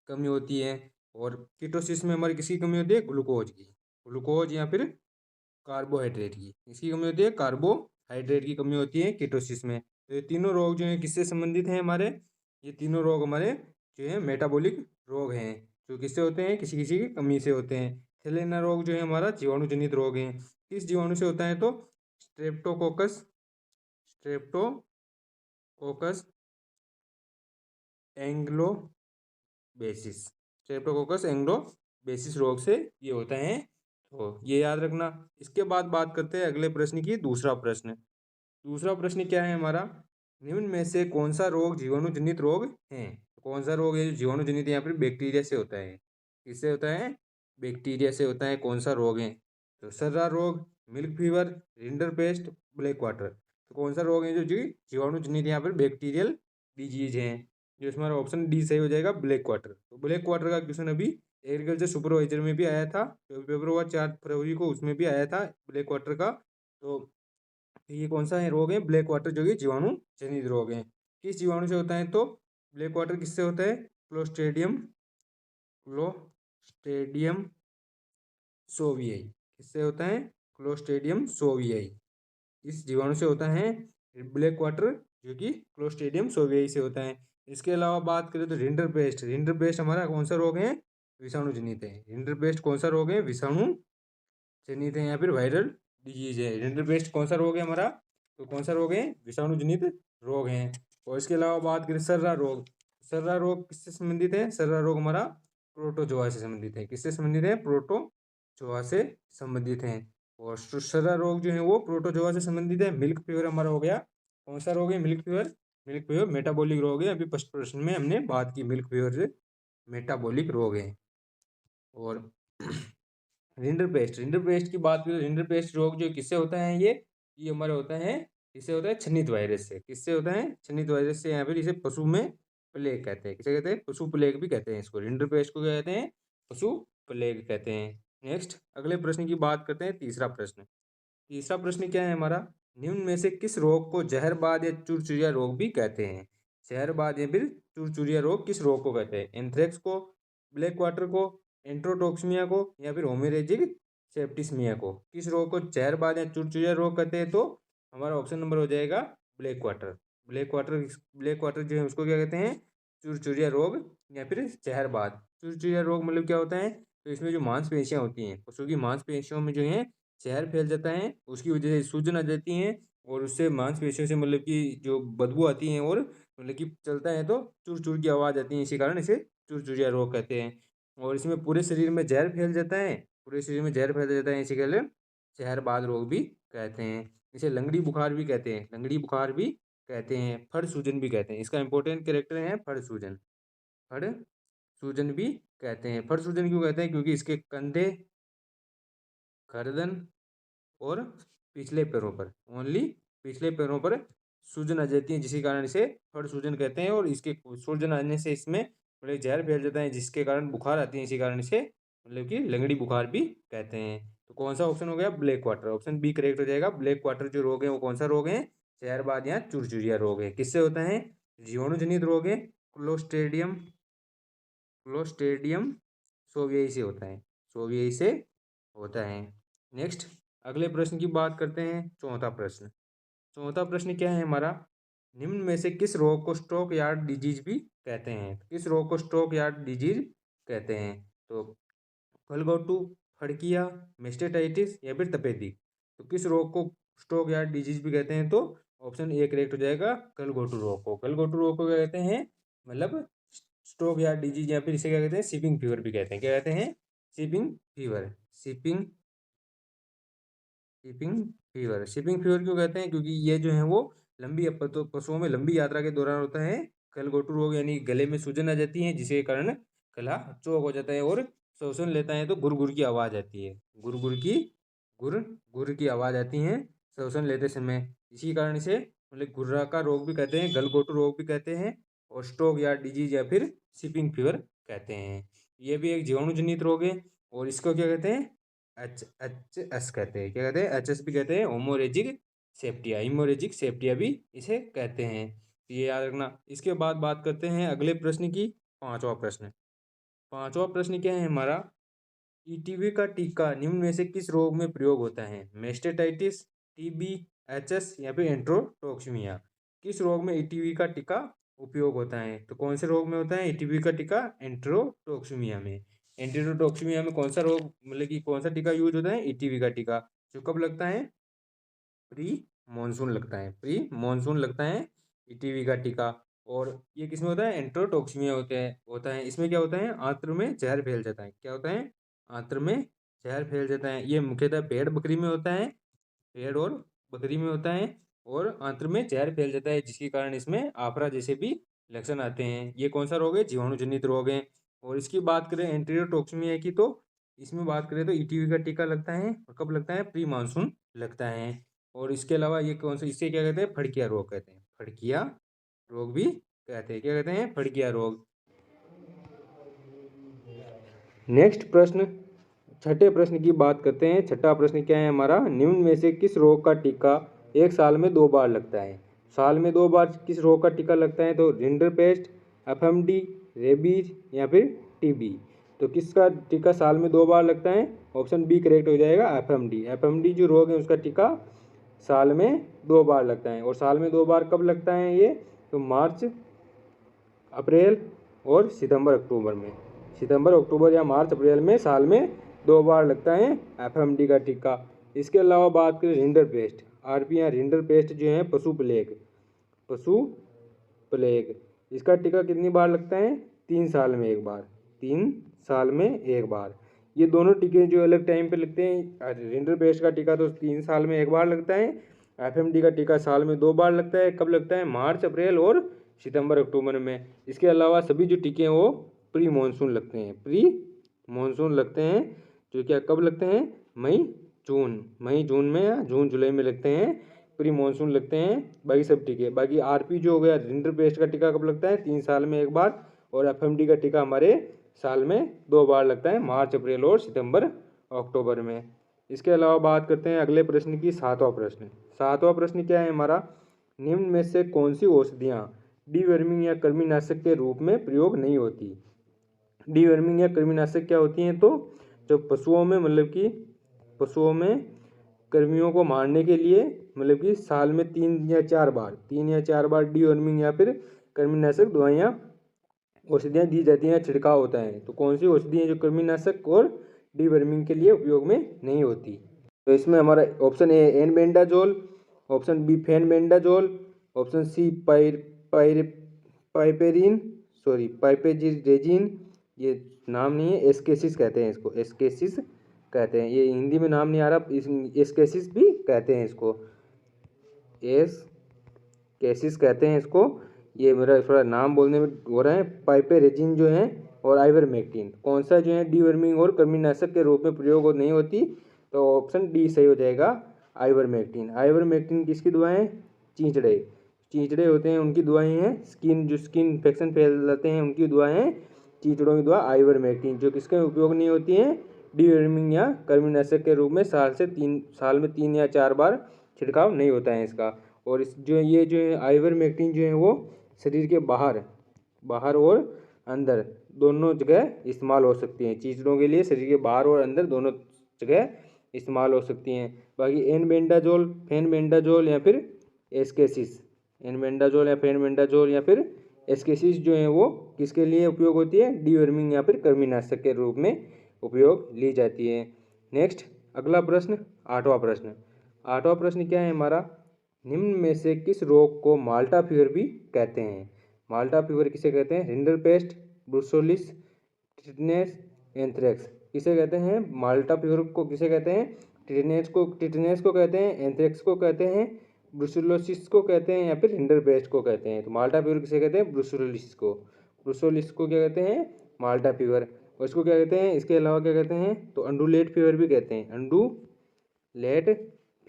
कमी होती है। और कीटोसिस में हमारी किसकी कमी होती है? ग्लूकोज की। ग्लूकोज या फिर कार्बोहाइड्रेट की। किसकी कमी होती है? कार्बोहाइड्रेट की कमी होती है कीटोसिस में। तो ये तीनों रोग जो है किससे संबंधित हैं हमारे? ये तीनों रोग हमारे जो है मेटाबॉलिक रोग हैं, जो किससे होते हैं? किसी किसी की कमी से होते हैं। थैलेना रोग जो है हमारा जीवाणु जनित रोग है। किस जीवाणु से होता है? तो स्ट्रेप्टोकोकस स्ट्रेप्टोकोकस एंग्लोबेसिस। स्ट्रेप्टोकोकस एंग्लोबेसिस रोग से ये होता है। तो ये याद रखना। इसके बाद बात करते हैं अगले प्रश्न की। दूसरा प्रश्न। दूसरा प्रश्न क्या है हमारा? निम्न में से कौन सा रोग जीवाणु जनित रोग है? कौन सा रोग है जो जीवाणु जनित या फिर बैक्टीरिया से होता है? किससे होता है? बैक्टीरिया से होता है। कौन सा रोग है? तो सर्रा रोग, milk fever, rinderpest, black water. तो कौन सा रोग है जो जीवाणु जनित या फिर बैक्टीरियल डिजीज है? जो इसमें ऑप्शन डी सही हो जाएगा, ब्लैक वाटर। तो ब्लैक वाटर का क्वेश्चन अभी एग्रीकल्चर सुपरवाइजर में भी आया था, जो पेपर हुआ 4 फरवरी को, उसमें भी आया था ब्लैक वाटर का। तो ये कौन सा है रोग है? ब्लैक वाटर, जो कि जीवाणु जनित रोग है। किस जीवाणु से होता है? तो ब्लैक वाटर किससे होता है? क्लोस्ट्रेडियम सोवियाई। किससे होता है? क्लोस्ट्रेडियम सोवियाई। इस जीवाणु से होता है ब्लैक वाटर, जो कि क्लोस्ट्रेडियम सोवियाई से होता है। इसके अलावा बात करें तो रिंडरपेस्ट। रिंडरपेस्ट हमारा कौन सा रोग है? विषाणु जनित है। रिंडरपेस्ट कौन सा रोग है? विषाणु जनित है या फिर वायरल डिजीज है। रिंडरपेस्ट कौन सा रोग है हमारा? तो कौन सा रोग है? विषाणु जनित रोग है। और इसके अलावा बात करें सर्रा रोग। सर्रा रोग किससे संबंधित है? सर्रा रोग हमारा प्रोटोजोआ से संबंधित है। किससे संबंधित है? प्रोटोजोआ से संबंधित है। और सर्रा रोग जो है वो प्रोटोजोआ से संबंधित है। मिल्क फीवर हमारा हो गया, कौन सा रोग है? Milk fever. Milk fever metabolic रोग है। अभी फर्स्ट प्रश्न में हमने बात की मिल्क फीवर से मेटाबॉलिक रोग है। और रिंडरपेस्ट की बात करें, रिंडरपेस्ट रोग जो किससे होता है? ये हमारा होता है, किससे होता है? छन्नित वायरस से। किससे होता है? छन्नित वायरस से, या फिर इसे पशु में प्लेग कहते हैं। किसे कहते हैं? पशु प्लेग भी कहते हैं इसको। रिंडरपेस्ट को क्या कहते हैं? पशु प्लेग कहते हैं। नेक्स्ट अगले प्रश्न की बात करते हैं। तीसरा प्रश्न। तीसरा प्रश्न क्या है हमारा? निम्न में से किस रोग को जहरबाद या चुरचुरिया रोग भी कहते हैं? जहरबाद या फिर चुरचुरिया रोग किस रोग को कहते हैं? एंथ्रेक्स को, ब्लैक वाटर को, एंट्रोटॉक्सिमिया को, या फिर होमेरेजिक सेप्टिस्मिया को? किस रोग को जहरबाद या चुरचुरिया रोग कहते हैं? तो हमारा ऑप्शन नंबर हो जाएगा ब्लैक वाटर। ब्लैक वाटर जो है उसको क्या कहते हैं? चुरचुरिया रोग या फिर जहरबाद। चुरचुरिया रोग मतलब क्या होता है? तो इसमें जो मांसपेशियां होती हैं, पशु की मांसपेशियों में जो है जहर फैल जाता है, उसकी वजह से सूजन आ जाती है, और उससे मांसपेशियों से मतलब कि जो बदबू आती है, और मतलब कि चलता है तो चुर चुर की आवाज़ आती है। इसी कारण इसे चुरचुरिया रोग कहते हैं। और इसमें पूरे शरीर में जहर फैल जाता है, पूरे शरीर में जहर फैल जाता है, इसी कारण जहरबाद रोग भी कहते हैं। इसे लंगड़ी बुखार भी कहते हैं, लंगड़ी बुखार भी कहते हैं, फड़ सूजन भी कहते हैं। इसका इंपॉर्टेंट कैरेक्टर है फड़ सूजन। फड़ सूजन भी कहते हैं। फड़ सूजन क्यों कहते हैं? क्योंकि इसके कंधे, गर्दन और पिछले पैरों पर, ओनली पिछले पैरों पर सूजन आ जाती है, जिसके कारण इसे फड़ सूजन कहते हैं। और इसके सूजन आने से इसमें मतलब जहर फैल जाता है, जिसके कारण बुखार आती है, इसी कारण इसे मतलब कि लंगड़ी बुखार भी कहते हैं। तो कौन सा ऑप्शन हो गया? Black water. Option B correct हो जाएगा। ब्लैक वाटर जो रोग है वो कौन सा रोग है? जहरबाद या चुरचुरिया रोग है। किससे होता है? जीवाणु जनित रोग है। क्लोस्ट्रेडियम क्लोस्ट्रेडियम सोवियाई से होता है, सोवियाई से होता है। नेक्स्ट अगले प्रश्न की बात करते हैं। चौथा प्रश्न। चौथा प्रश्न क्या है हमारा? निम्न में से किस रोग को स्ट्रोक यार्ड डिजीज भी कहते हैं? किस रोग को स्ट्रोक यार्ड डिजीज कहते हैं? तो गलघोटू, फड़किया, मेस्टेटाइटिस, या फिर तपेदिक। तो किस रोग को स्ट्रोक यार्ड डिजीज भी कहते हैं? तो ऑप्शन ए करेक्ट हो जाएगा, गलघोटू रोग को। गलघोटू रोग को क्या कहते हैं? मतलब स्ट्रोक यार्ड डिजीज, या फिर इसे क्या कहते हैं? सीपिंग फीवर भी कहते हैं। क्या कहते हैं? Seeping fever. Seeping shipping fever. Shipping fever क्यों कहते हैं? क्योंकि ये जो है वो लंबी तो पशुओं में लंबी यात्रा के दौरान होता है। गलघोटू रोग यानी गले में सूजन आ जाती है, जिसके कारण गला चौक हो जाता है और श्वसन लेता है तो गुर गुर की आवाज़ आती है। गुर गुर की गुर गुर की आवाज़ आती है श्वसन लेते समय। इसी कारण इसे मतलब गुर्रा का रोग भी कहते हैं, गलघोटू रोग भी कहते हैं, और स्ट्रोक या डिजीज या फिर शिपिंग फीवर कहते हैं। ये भी एक जीवाणु जनित रोग है। और इसको क्या कहते हैं? HHS कहते हैं। क्या कहते हैं? HS भी कहते हैं, हेमोरेजिक सेप्टिया, हीमोरेजिक सेप्टिया भी इसे कहते हैं। ये याद रखना। इसके बाद बात करते हैं अगले प्रश्न की। पांचवा प्रश्न। पांचवा प्रश्न क्या है हमारा? ईटीवी का टीका निम्न में से किस रोग में प्रयोग होता है? मेस्टेटाइटिस, टीबी, HS या फिर एंट्रोटॉक्सिमिया। किस रोग में ईटीवी का टीका उपयोग होता है? तो कौन से रोग में होता है ईटीवी का टीका? एंट्रोटॉक्सिमिया में। एंट्रोटॉक्सिमिया में कौन सा रोग, मतलब कि कौन सा टीका यूज होता है? ईटीवी का टीका। जो कब लगता है? प्री मॉनसून लगता है। प्री मॉनसून लगता है ईटीवी का टीका। और ये किसमें होता है? एंट्रोटॉक्सिमिया होता है। इसमें क्या होता है? आंत्र में जहर फैल जाता है। क्या होता है? आंत्र में जहर फैल जाता है। ये मुख्यतः भेड़ बकरी में होता है। भेड़ और बकरी में होता है और आंत्र में जहर फैल जाता है, जिसके कारण इसमें आफरा जैसे भी लक्षण आते हैं। ये कौन सा रोग है? जीवाणु जनित रोग है। और इसकी बात करें एंटीरोटॉक्सिमिया की, तो इसमें बात करें तो ईटीवी का टीका लगता है। और कब लगता है? प्री मानसून लगता है। और इसके अलावा ये कौन सा, इससे क्या कहते हैं? फड़किया रोग कहते हैं। फड़किया रोग भी कहते हैं। क्या कहते हैं? फड़किया रोग। नेक्स्ट प्रश्न, छठे प्रश्न की बात करते हैं। छठा प्रश्न क्या है हमारा? निम्न में से किस रोग का टीका एक साल में 2 बार लगता है? साल में 2 बार किस रोग का टीका लगता है? तो रिंडरपेस्ट, एफएमडी, रेबीज या फिर टीबी। तो किसका टीका साल में 2 बार लगता है? ऑप्शन बी करेक्ट हो जाएगा, एफएमडी। एफएमडी जो रोग है उसका टीका साल में 2 बार लगता है। और साल में 2 बार कब लगता है ये? तो मार्च, अप्रैल और सितंबर अक्टूबर में। सितंबर अक्टूबर या मार्च अप्रैल में साल में 2 बार लगता है एफएमडी का टीका। इसके अलावा बात करें रिंडर पेस्ट, आरपी या रिंडर पेस्ट जो है पशु प्लेग, पशु प्लेग, इसका टीका कितनी बार लगता है? 3 साल में 1 बार। 3 साल में 1 बार। ये दोनों टीके जो अलग टाइम पे लगते हैं, रिंडर पेस्ट का टीका तो 3 साल में 1 बार लगता है। एफएमडी का टीका साल में 2 बार लगता है। कब लगता है? मार्च, अप्रैल और सितंबर अक्टूबर में। इसके अलावा सभी जो टीके हैं वो प्री मानसून लगते हैं। प्री मानसून लगते हैं, जो क्या कब लगते हैं? मई जून में या जून जुलाई में लगते हैं। प्री मानसून लगते हैं बाकी सब टीके। बाकी आरपी जो हो गया, रिंडर पेस्ट का टीका कब लगता है? 3 साल में 1 बार। और एफएमडी का टीका हमारे साल में 2 बार लगता है, मार्च, अप्रैल और सितंबर अक्टूबर में। इसके अलावा बात करते हैं अगले प्रश्न की। सातवां प्रश्न। सातवां प्रश्न क्या है हमारा? निम्न में से कौन सी औषधियाँ डीवर्मिंग या कृमिनाशक के रूप में प्रयोग नहीं होती? डीवर्मिंग या कृमिनाशक क्या होती हैं? तो जो पशुओं में, मतलब कि पशुओं में कृमियों को मारने के लिए, मतलब कि साल में 3 या 4 बार डीवर्मिंग या फिर कृमिनाशक दवाइयाँ, औषधियाँ दी जाती हैं, छिड़काव होता है। तो कौन सी औषधि है जो कृमिनाशक और डीवर्मिंग के लिए उपयोग में नहीं होती? तो इसमें हमारा option A albendazole, option B fenbendazole, option C piperine, piperazine, ये नाम नहीं है, एस्केसिस कहते हैं इसको, एस्केसिस कहते हैं। ये हिंदी में नाम नहीं आ रहा, एस्केसिस भी कहते हैं इसको, एस्केसिस कहते हैं इसको। ये मेरा थोड़ा नाम बोलने में हो रहा है। पाइपेरेजिन जो है और आइवरमेक्टिन, कौन सा जो है डीवर्मिंग और कृमिनाशक के रूप में प्रयोग नहीं होती? तो ऑप्शन डी सही हो जाएगा, आइवरमेक्टिन। आइवरमेक्टिन किसकी दवाएं? चींचड़े होते हैं उनकी दवाएं हैं। स्किन इन्फेक्शन फैलाते हैं उनकी दवाएं हैं चींचड़ों की दवा आइवरमेक्टिन, जो किसके उपयोग नहीं होती हैं? डीवर्मिंग या कृमिनाशक के रूप में साल में 3 या 4 बार छिड़काव नहीं होता है इसका। और ये जो है आइवरमेक्टिन जो है वो शरीर के बाहर और अंदर दोनों जगह इस्तेमाल हो सकती हैं। चींचड़ों के लिए शरीर के बाहर और अंदर दोनों जगह इस्तेमाल हो सकती हैं। बाकी एनबेंडाजोल, फेनबेंडाजोल या फिर एस्केसिस, एनबेंडाजोल या फेनबेंडाजोल या फिर एस्केसिस जो है वो किसके लिए उपयोग होती है? डीवर्मिंग या फिर कृमिनाशक के रूप में उपयोग ली जाती है। नेक्स्ट अगला प्रश्न, आठवां प्रश्न। आठवां प्रश्न क्या है हमारा? निम्न में से किस रोग को माल्टा फीवर भी कहते हैं? माल्टा फीवर किसे कहते हैं? Rinderpest, brucellosis, tetanus, anthrax. किसे कहते हैं? माल्टा फीवर को किसे कहते हैं? टिटनेस को कहते हैं, एंथ्रेक्स को कहते हैं, ब्रुसोलिसिस को कहते हैं या फिर रिंडरपेस्ट को कहते हैं। तो माल्टा फीवर किसे कहते हैं? ब्रुसोलिसिस को। ब्रुसोलिसिस को क्या कहते हैं? माल्टा फीवर। और इसको क्या कहते हैं? इसके अलावा क्या कहते हैं? तो अंडुलेट फीवर भी कहते हैं, अंडुलेट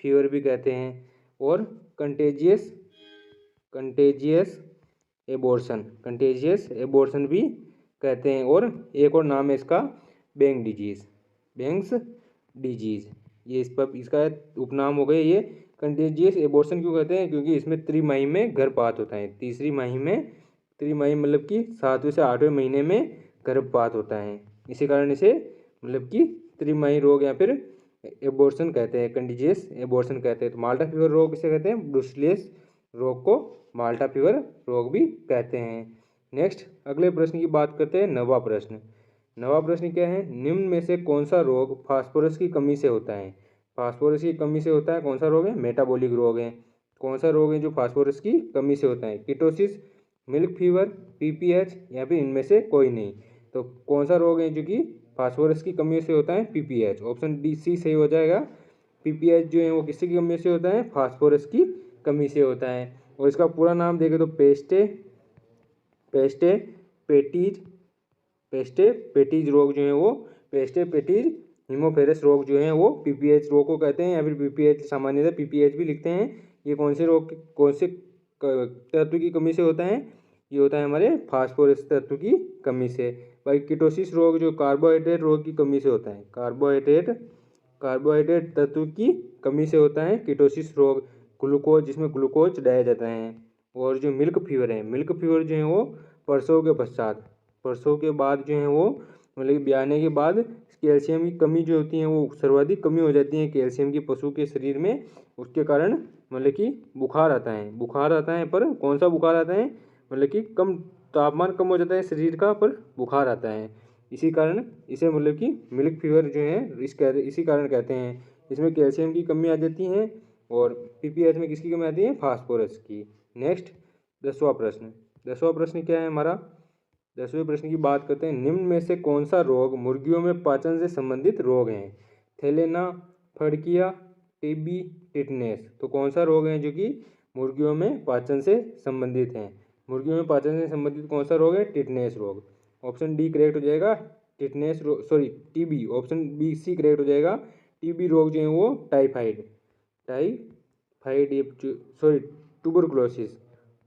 फीवर भी कहते हैं। और कंटेजियस एबॉर्शन भी कहते हैं। और एक और नाम है इसका, बैंक्स डिजीज। ये इस पर इसका उपनाम हो गया ये। कंटेजियस एबॉर्शन क्यों कहते हैं? क्योंकि इसमें त्रिमाही में गर्भपात होता है। तीसरी माही में, त्रिमाही मतलब कि 7वें से 8वें महीने में गर्भपात होता है। इसी कारण इसे मतलब कि त्रिमाही रोग या फिर एबॉर्शन कहते हैं, कंटेजियस एबॉर्शन कहते हैं। तो माल्टा फीवर रोग किसे कहते हैं? ब्रुसेलोसिस रोग को माल्टा फीवर रोग भी कहते हैं। नेक्स्ट अगले प्रश्न की बात करते हैं, नवा प्रश्न। नवा प्रश्न क्या है? निम्न में से कौन सा रोग फास्फोरस की कमी से होता है? फास्फोरस की कमी से होता है कौन सा रोग है? मेटाबॉलिक रोग है। कौन सा रोग है जो फास्फोरस की कमी से होता है? कीटोसिस, मिल्क फीवर, पीपीएच या फिर इनमें से कोई नहीं। तो कौन सा रोग है जो कि फास्फोरस की कमी से होता है? पीपीएच। ऑप्शन डी सी सही हो जाएगा। पीपीएच जो है वो किसकी कमी से होता है? फास्फोरस की कमी से होता है। और इसका पूरा नाम देखें तो पेस्टे पेटीज पेस्टे पेटीज रोग जो है वो पेस्टे पेटीज हीमोफेरस रोग जो है वो पीपीएच रोग को कहते हैं, या फिर पीपीएच सामान्यतः पीपीएच भी लिखते हैं। ये कौन से रोग कौन से तत्व की कमी से होता है? ये होता है हमारे फास्फोरस तत्व की कमी से। भाई कीटोसिस रोग जो कार्बोहाइड्रेट रोग की कमी से होता है, कार्बोहाइड्रेट तत्व की कमी से होता है कीटोसिस रोग, ग्लूकोज जिसमें ग्लूकोज डाया जाता है। और जो मिल्क फीवर है, मिल्क फीवर जो है वो प्रसव के बाद जो है वो मतलब कि ब्याने के बाद कैल्शियम की कमी जो होती है वो सर्वाधिक कमी हो जाती है कैल्शियम की पशु के शरीर में। उसके कारण मतलब कि बुखार आता है। पर कौन सा बुखार आता है? मतलब कि कम तापमान कम हो जाता है शरीर का, पर बुखार आता है। इसी कारण इसे मतलब कि मिल्क फीवर जो है इसी कारण कहते हैं। इसमें कैल्शियम की कमी आ जाती है और पीपीएच में किसकी कमी आती है? फास्फोरस की। नेक्स्ट 10वां प्रश्न क्या है हमारा? 10वें प्रश्न की बात करते हैं, निम्न में से कौन सा रोग मुर्गियों में पाचन से संबंधित रोग है? थैलेना, फड़किया, टीबी, टिटनेस। तो कौन सा रोग है जो कि मुर्गियों में पाचन से संबंधित है? मुर्गियों में पाचन से संबंधित कौन सा रोग है? टिटनेस रोग। ऑप्शन डी करेक्ट हो जाएगा। टिटनेस रोग sorry TB, option B C correct हो जाएगा। टीबी रोग जो है वो टाइफाइड सॉरी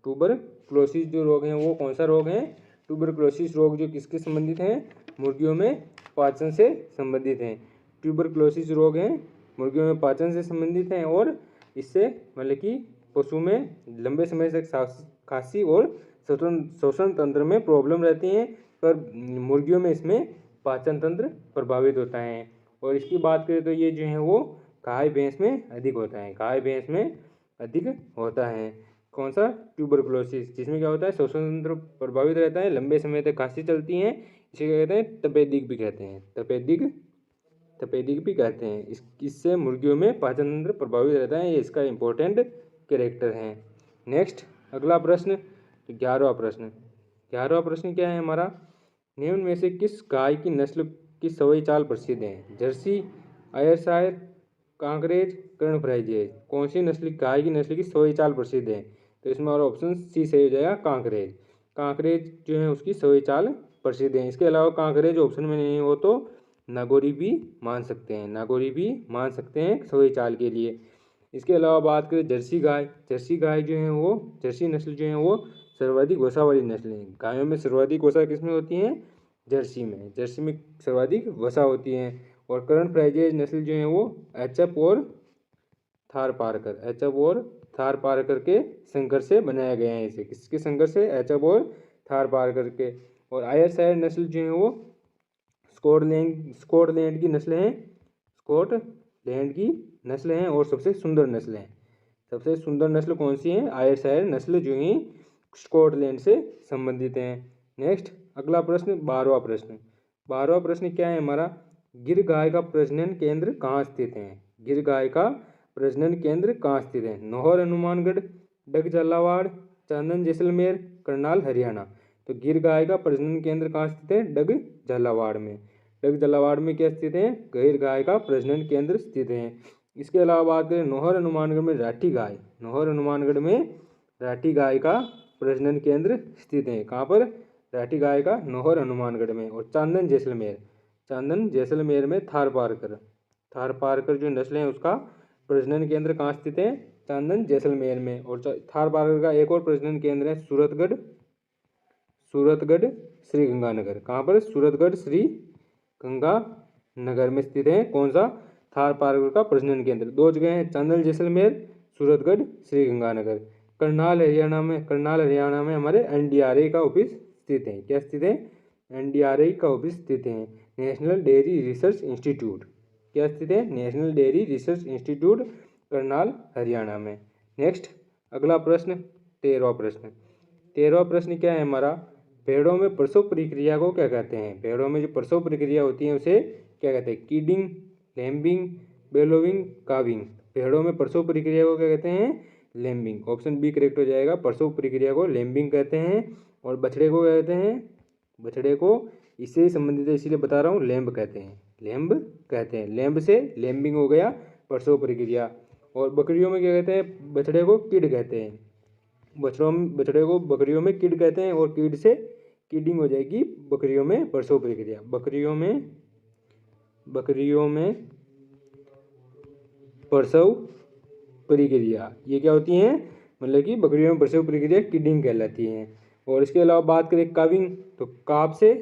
ट्यूबरक्लोसिस जो रोग है वो कौन सा रोग है? ट्यूबरक्लोसिस रोग जो किसके संबंधित है? मुर्गियों में पाचन से संबंधित है। ट्यूबरक्लोसिस रोग है मुर्गियों में पाचन से संबंधित है और इससे मतलब कि पशु में लंबे समय तक खांसी और श्वसन तंत्र में प्रॉब्लम रहती है, पर मुर्गियों में इसमें पाचन तंत्र प्रभावित होता है। और इसकी बात करें तो ये जो है वो गाय भैंस में अधिक होता है। कौन सा? ट्यूबरकुलोसिस, जिसमें क्या होता है? श्वसन तंत्र प्रभावित रहता है, लंबे समय तक खांसी चलती है। इसे क्या कहते हैं? तपेदिक भी कहते हैं। इससे मुर्गियों में पाचन तंत्र प्रभावित रहता है। ये इसका इंपॉर्टेंट कैरेक्टर है। नेक्स्ट अगला प्रश्न 11वां प्रश्न क्या है हमारा? निम्न में से किस गाय की नस्ल की सवई चाल प्रसिद्ध है? जर्सी, आयरशायर, कांकरेज, कर्ण फ्राइजेज। कौन सी गाय की नस्ल की सवई चाल प्रसिद्ध है? तो इसमें हमारा ऑप्शन सी सही हो जाएगा, कांकरेज जो है उसकी सवई चाल प्रसिद्ध है। इसके अलावा कांकरेज ऑप्शन में नहीं हो तो नागौरी भी मान सकते हैं सवई चाल के लिए। इसके अलावा बात करें जर्सी गाय जो है वो जर्सी नस्ल जो है वो सर्वाधिक वसा वाली नस्ल है। गायों में सर्वाधिक वसा किसमें होती है? जर्सी में सर्वाधिक वसा होती है। और कर्ण फ्राइजेज नस्ल जो है वो एचएफ और थार पारकर के संघर्ष से बनाया गया है। इसे किसके संघर्ष से? एचएफ और थार पारकर के। और आयरशायर नस्ल जो है वो स्कॉटलैंड की नस्ल हैं और सबसे सुंदर नस्ल कौन सी है? आयरशायर नस्ल जो ही स्कॉटलैंड से संबंधित हैं। नेक्स्ट अगला प्रश्न 12वां प्रश्न क्या है हमारा? गिर गाय का प्रजनन केंद्र कहाँ स्थित है? नौहर हनुमानगढ़, डग झालावाड़, चांदन जैसलमेर, करनाल हरियाणा। तो गिर गाय का प्रजनन केंद्र कहाँ स्थित है? डग झालावाड़ में क्या स्थित है? गिर गाय का प्रजनन केंद्र स्थित है। इसके अलावा बात करें नौहर हनुमानगढ़ में राठी गाय का प्रजनन केंद्र स्थित है। कहाँ पर? राठी गाय का नौहर हनुमानगढ़ में। और चांदन जैसलमेर में थार पारकर जो नस्ल है उसका प्रजनन केंद्र कहाँ स्थित है? चांदन जैसलमेर में। और थार पारकर का एक और प्रजनन केंद्र है सूरतगढ़ श्री गंगानगर। कहाँ पर? सूरतगढ़ श्री गंगानगर में स्थित है। कौन सा? थार पारकर का प्रजनन केंद्र। 2 जगह हैं, चांदल जैसलमेर, सूरतगढ़, श्रीगंगानगर। करनाल हरियाणा में हमारे एनडीआरआई का ऑफिस स्थित है। क्या स्थित है? एनडीआरआई का ऑफिस स्थित है। नेशनल डेयरी रिसर्च इंस्टीट्यूट क्या स्थित है? National dairy research institute Karnal Haryana में। नेक्स्ट अगला प्रश्न 13वां प्रश्न क्या है हमारा? भेड़ों में प्रसव प्रक्रिया को क्या कहते हैं? भेड़ों में जो प्रसव प्रक्रिया होती है उसे क्या कहते हैं? कीडिंग, लैम्बिंग, बेलोविंग, काविंग। भेड़ों में प्रसव प्रक्रिया को क्या कहते हैं? लैम्बिंग। ऑप्शन बी करेक्ट हो जाएगा। प्रसव प्रक्रिया को लैम्बिंग कहते हैं। और बछड़े को क्या कहते हैं? बछड़े को इससे संबंधित है इसीलिए बता रहा हूँ, लैम्ब कहते हैं। लैम्ब कहते हैं। लैम्ब से लैम्बिंग हो गया प्रसव प्रक्रिया। और बकरियों में क्या कहते हैं? बछड़े को किड कहते हैं। बछड़े को बकरियों में किड कहते हैं। और किड से किडिंग हो जाएगी बकरियों में प्रसव प्रक्रिया। बकरियों में प्रसव प्रक्रिया ये क्या होती हैं? मतलब कि बकरियों में प्रसव प्रक्रिया किडिंग कहलाती है। और इसके अलावा बात करें काविंग, तो काव से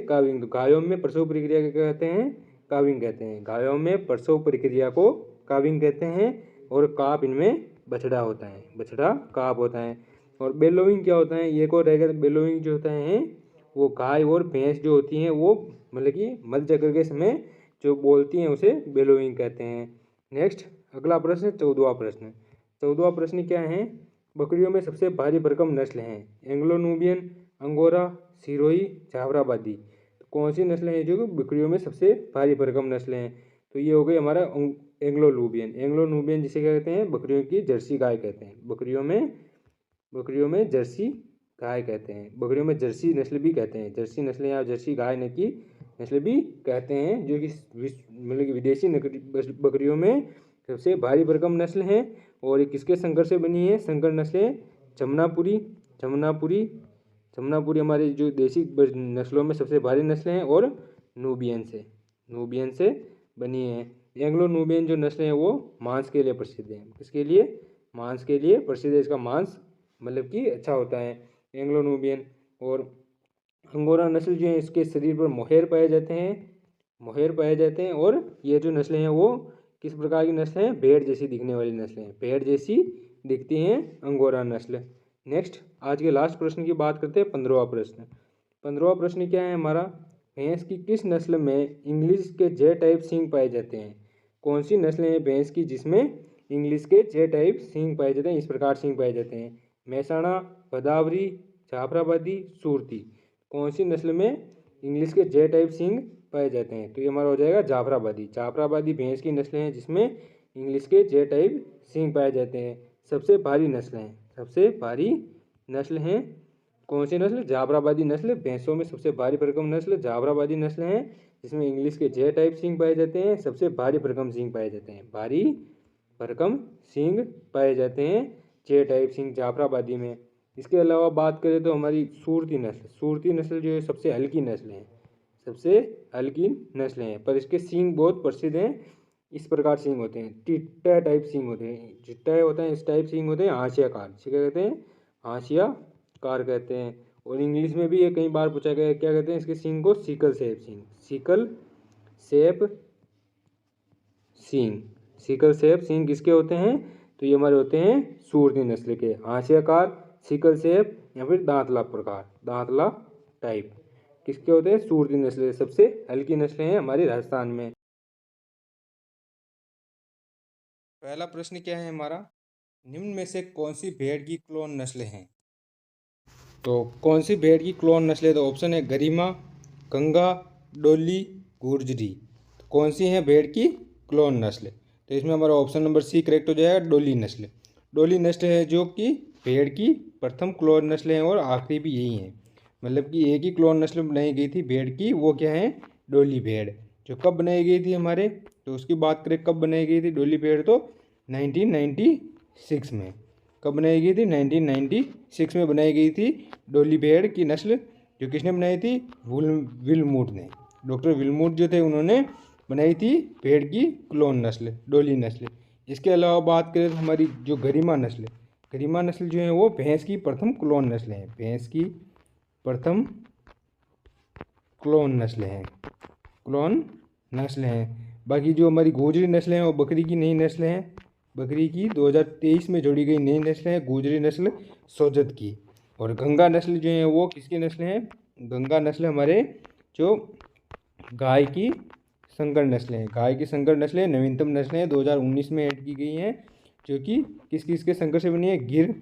काविंग तो गायों में प्रसव प्रक्रिया क्या कहते हैं? काविंग कहते हैं। गायों में प्रसव प्रक्रिया को काविंग कहते हैं। और काव इनमें बछड़ा होता है, बछड़ा काव होता है। और बेलोविंग क्या होता है? ये को रहेगा। बेलोविंग जो होता है वो गाय और भैंस जो होती हैं वो मतलब कि मध्य चक्र के समय जो बोलती हैं उसे बेलोविंग कहते हैं। नेक्स्ट अगला प्रश्न 14वां प्रश्न क्या है? बकरियों में सबसे भारी भरकम नस्ल हैं? Anglo Nubian, angora, Sirohi, Jafarabadi. तो कौन सी नस्लें हैं जो बकरियों में सबसे भारी भरकम नस्लें हैं? तो ये हो गई हमारा एंग्लो नूबियन जिसे क्या कहते हैं? बकरियों की जर्सी गाय कहते हैं। बकरियों में जर्सी गाय कहते हैं। बकरियों में जर्सी नस्ल भी कहते हैं। जर्सी नस्ल या जर्सी गाय न की नस्ल भी कहते हैं, जो कि मतलब कि विदेशी बकरियों में सबसे भारी भरकम नस्ल हैं। और ये किसके संकर से बनी है? संकर नस्लें जमुनापुरी हमारी जो देसी नस्लों में सबसे भारी नस्लें हैं। और नूबियन से बनी है। एंग्लो नूबियन जो नस्लें हैं वो मांस के लिए प्रसिद्ध है। किसके लिए? मांस के लिए प्रसिद्ध है। इसका मांस मतलब कि अच्छा होता है एंग्लो नूबियन। और अंगोरा नस्ल जो है इसके शरीर पर मोहर पाए जाते हैं। और ये जो नस्लें हैं वो किस प्रकार की नस्ल हैं? भेड़ जैसी दिखने वाली नस्लें हैं। भेड़ जैसी दिखती हैं अंगोरा नस्ल। नेक्स्ट आज के लास्ट प्रश्न की बात करते हैं 15वां प्रश्न क्या है हमारा? भैंस की किस नस्ल में इंग्लिश के जे टाइप सींग पाए जाते हैं? कौन सी नस्लें हैं भैंस की जिसमें इंग्लिश के जे टाइप सींग पाए जाते हैं? इस प्रकार सींग पाए जाते हैं: महसाणा, भदावरी, जाफराबादी, सूरती। कौन सी नस्ल में इंग्लिश के जे टाइप सींग पाए जाते हैं? तो ये हमारा हो जाएगा जाफराबादी भैंस की नस्लें हैं जिसमें इंग्लिश के जे टाइप सींग पाए जाते हैं। सबसे भारी नस्ल हैं कौन सी नस्ल? जाफराबादी नस्ल। भैंसों में सबसे भारी भरकम नस्ल जाफराबादी नस्ल है जिसमें इंग्लिश के जे टाइप सींग पाए जाते हैं। सबसे भारी भरकम सींग पाए जाते हैं। भारी भरकम सींग पाए जाते हैं जे टाइप सींग जाफराबादी में। इसके अलावा बात करें तो हमारी सूरती नस्ल जो है सबसे हल्की नस्ल हैं। पर इसके सींग बहुत प्रसिद्ध हैं। इस प्रकार सींग होते हैं, टिट्टा टाइप सींग होते हैं। जिट्टा होता है इस टाइप सींग होते हैं हाशियाकार। इसे क्या कहते हैं? हाशियाकार कहते हैं। और इंग्लिश में भी ये कई बार पूछा गया है, क्या कहते हैं इसके सींग को? सिकल सेप सींग किसके होते हैं? तो ये हमारे होते हैं सूरती नस्ल के। हाशियाकार, सिकल सेप या फिर दांतला टाइप किसके होते हैं? सूरती नस्ल के। सबसे हल्की नस्लें हैं हमारी राजस्थान में। पहला प्रश्न क्या है हमारा? निम्न में से कौन सी भेड़ की क्लोन नस्ल है? तो कौन सी भेड़ की क्लोन नस्ल है? तो ऑप्शन है गरिमा, गंगा, डोली, गुर्जरी। तो कौन सी है भेड़ की क्लोन नस्ल? तो इसमें हमारा ऑप्शन नंबर सी करेक्ट हो जाएगा, डोली नस्ल है जो कि भेड़ की प्रथम क्लोन नस्ल है। और आखिरी भी यही है, मतलब कि एक ही क्लोन नस्ल बनाई गई थी भेड़ की, वो क्या है? डोली भेड़। जो कब बनाई गई थी हमारे, तो उसकी बात करें कब बनाई गई थी डोली भेड़, तो 1996 में। कब बनाई गई थी? 1996 में बनाई गई थी डोली भेड़ की नस्ल। जो किसने बनाई थी? विलमूट ने। डॉक्टर विलमूट जो थे उन्होंने बनाई थी भेड़ की क्लोन नस्ल, डोली नस्ल। इसके अलावा बात करें तो हमारी जो गरिमा नस्ल जो है वो भैंस की प्रथम क्लोन नस्ल है। भैंस की प्रथम क्लोन नस्ल हैं। बाकी जो हमारी गोजरी नस्लें हैं वो बकरी की नई नस्ल हैं। बकरी की 2023 में जोड़ी गई नई नस्ल है गोजरी नस्ल सोजत की। और गंगा नस्ल जो है वो किसकी नस्ल हैं? गंगा नस्ल हमारे जो गाय की संकर नस्लें हैं। गाय की संकर नस्लें नवीनतम नस्लें 2019 में ऐड की गई हैं, जो कि किस किस के संकर से बनी है? गिर,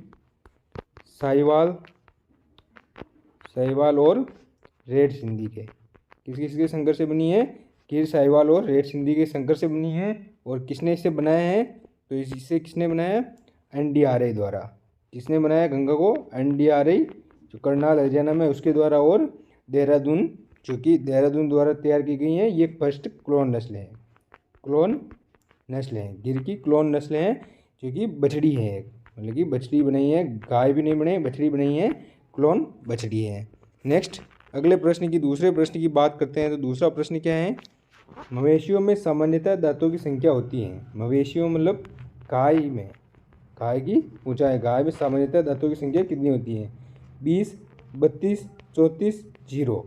साहिवाल और रेड सिंधी के। किस किस के संकर से बनी है? गिर, साहिवाल और रेड सिंधी के संकर से बनी है। और किसने इसे बनाया है? तो इसे किसने बनाया? NDRI द्वारा। किसने बनाया गंगा को? NDRI, जो करनाल हरियाणा में उसके द्वारा, और देहरादून, जो कि देहरादून द्वारा तैयार की गई हैं। ये फर्स्ट क्लोन नस्लें हैं। क्लोन नस्लें हैं, गिर की क्लोन नस्लें हैं, जो कि बछड़ी है, मतलब कि बछड़ी बनाई है, गाय भी नहीं बनाई, बछड़ी बनाई है, क्लोन बछड़ी है। नेक्स्ट अगले प्रश्न की, दूसरे प्रश्न की बात करते हैं। तो दूसरा प्रश्न क्या है? मवेशियों में सामान्यतः दांतों की संख्या होती है। मवेशियों मतलब गाय में, गाय की पूछा है, गाय में सामान्यतः दांतों की संख्या कितनी होती है? 20, 32, 34, 0।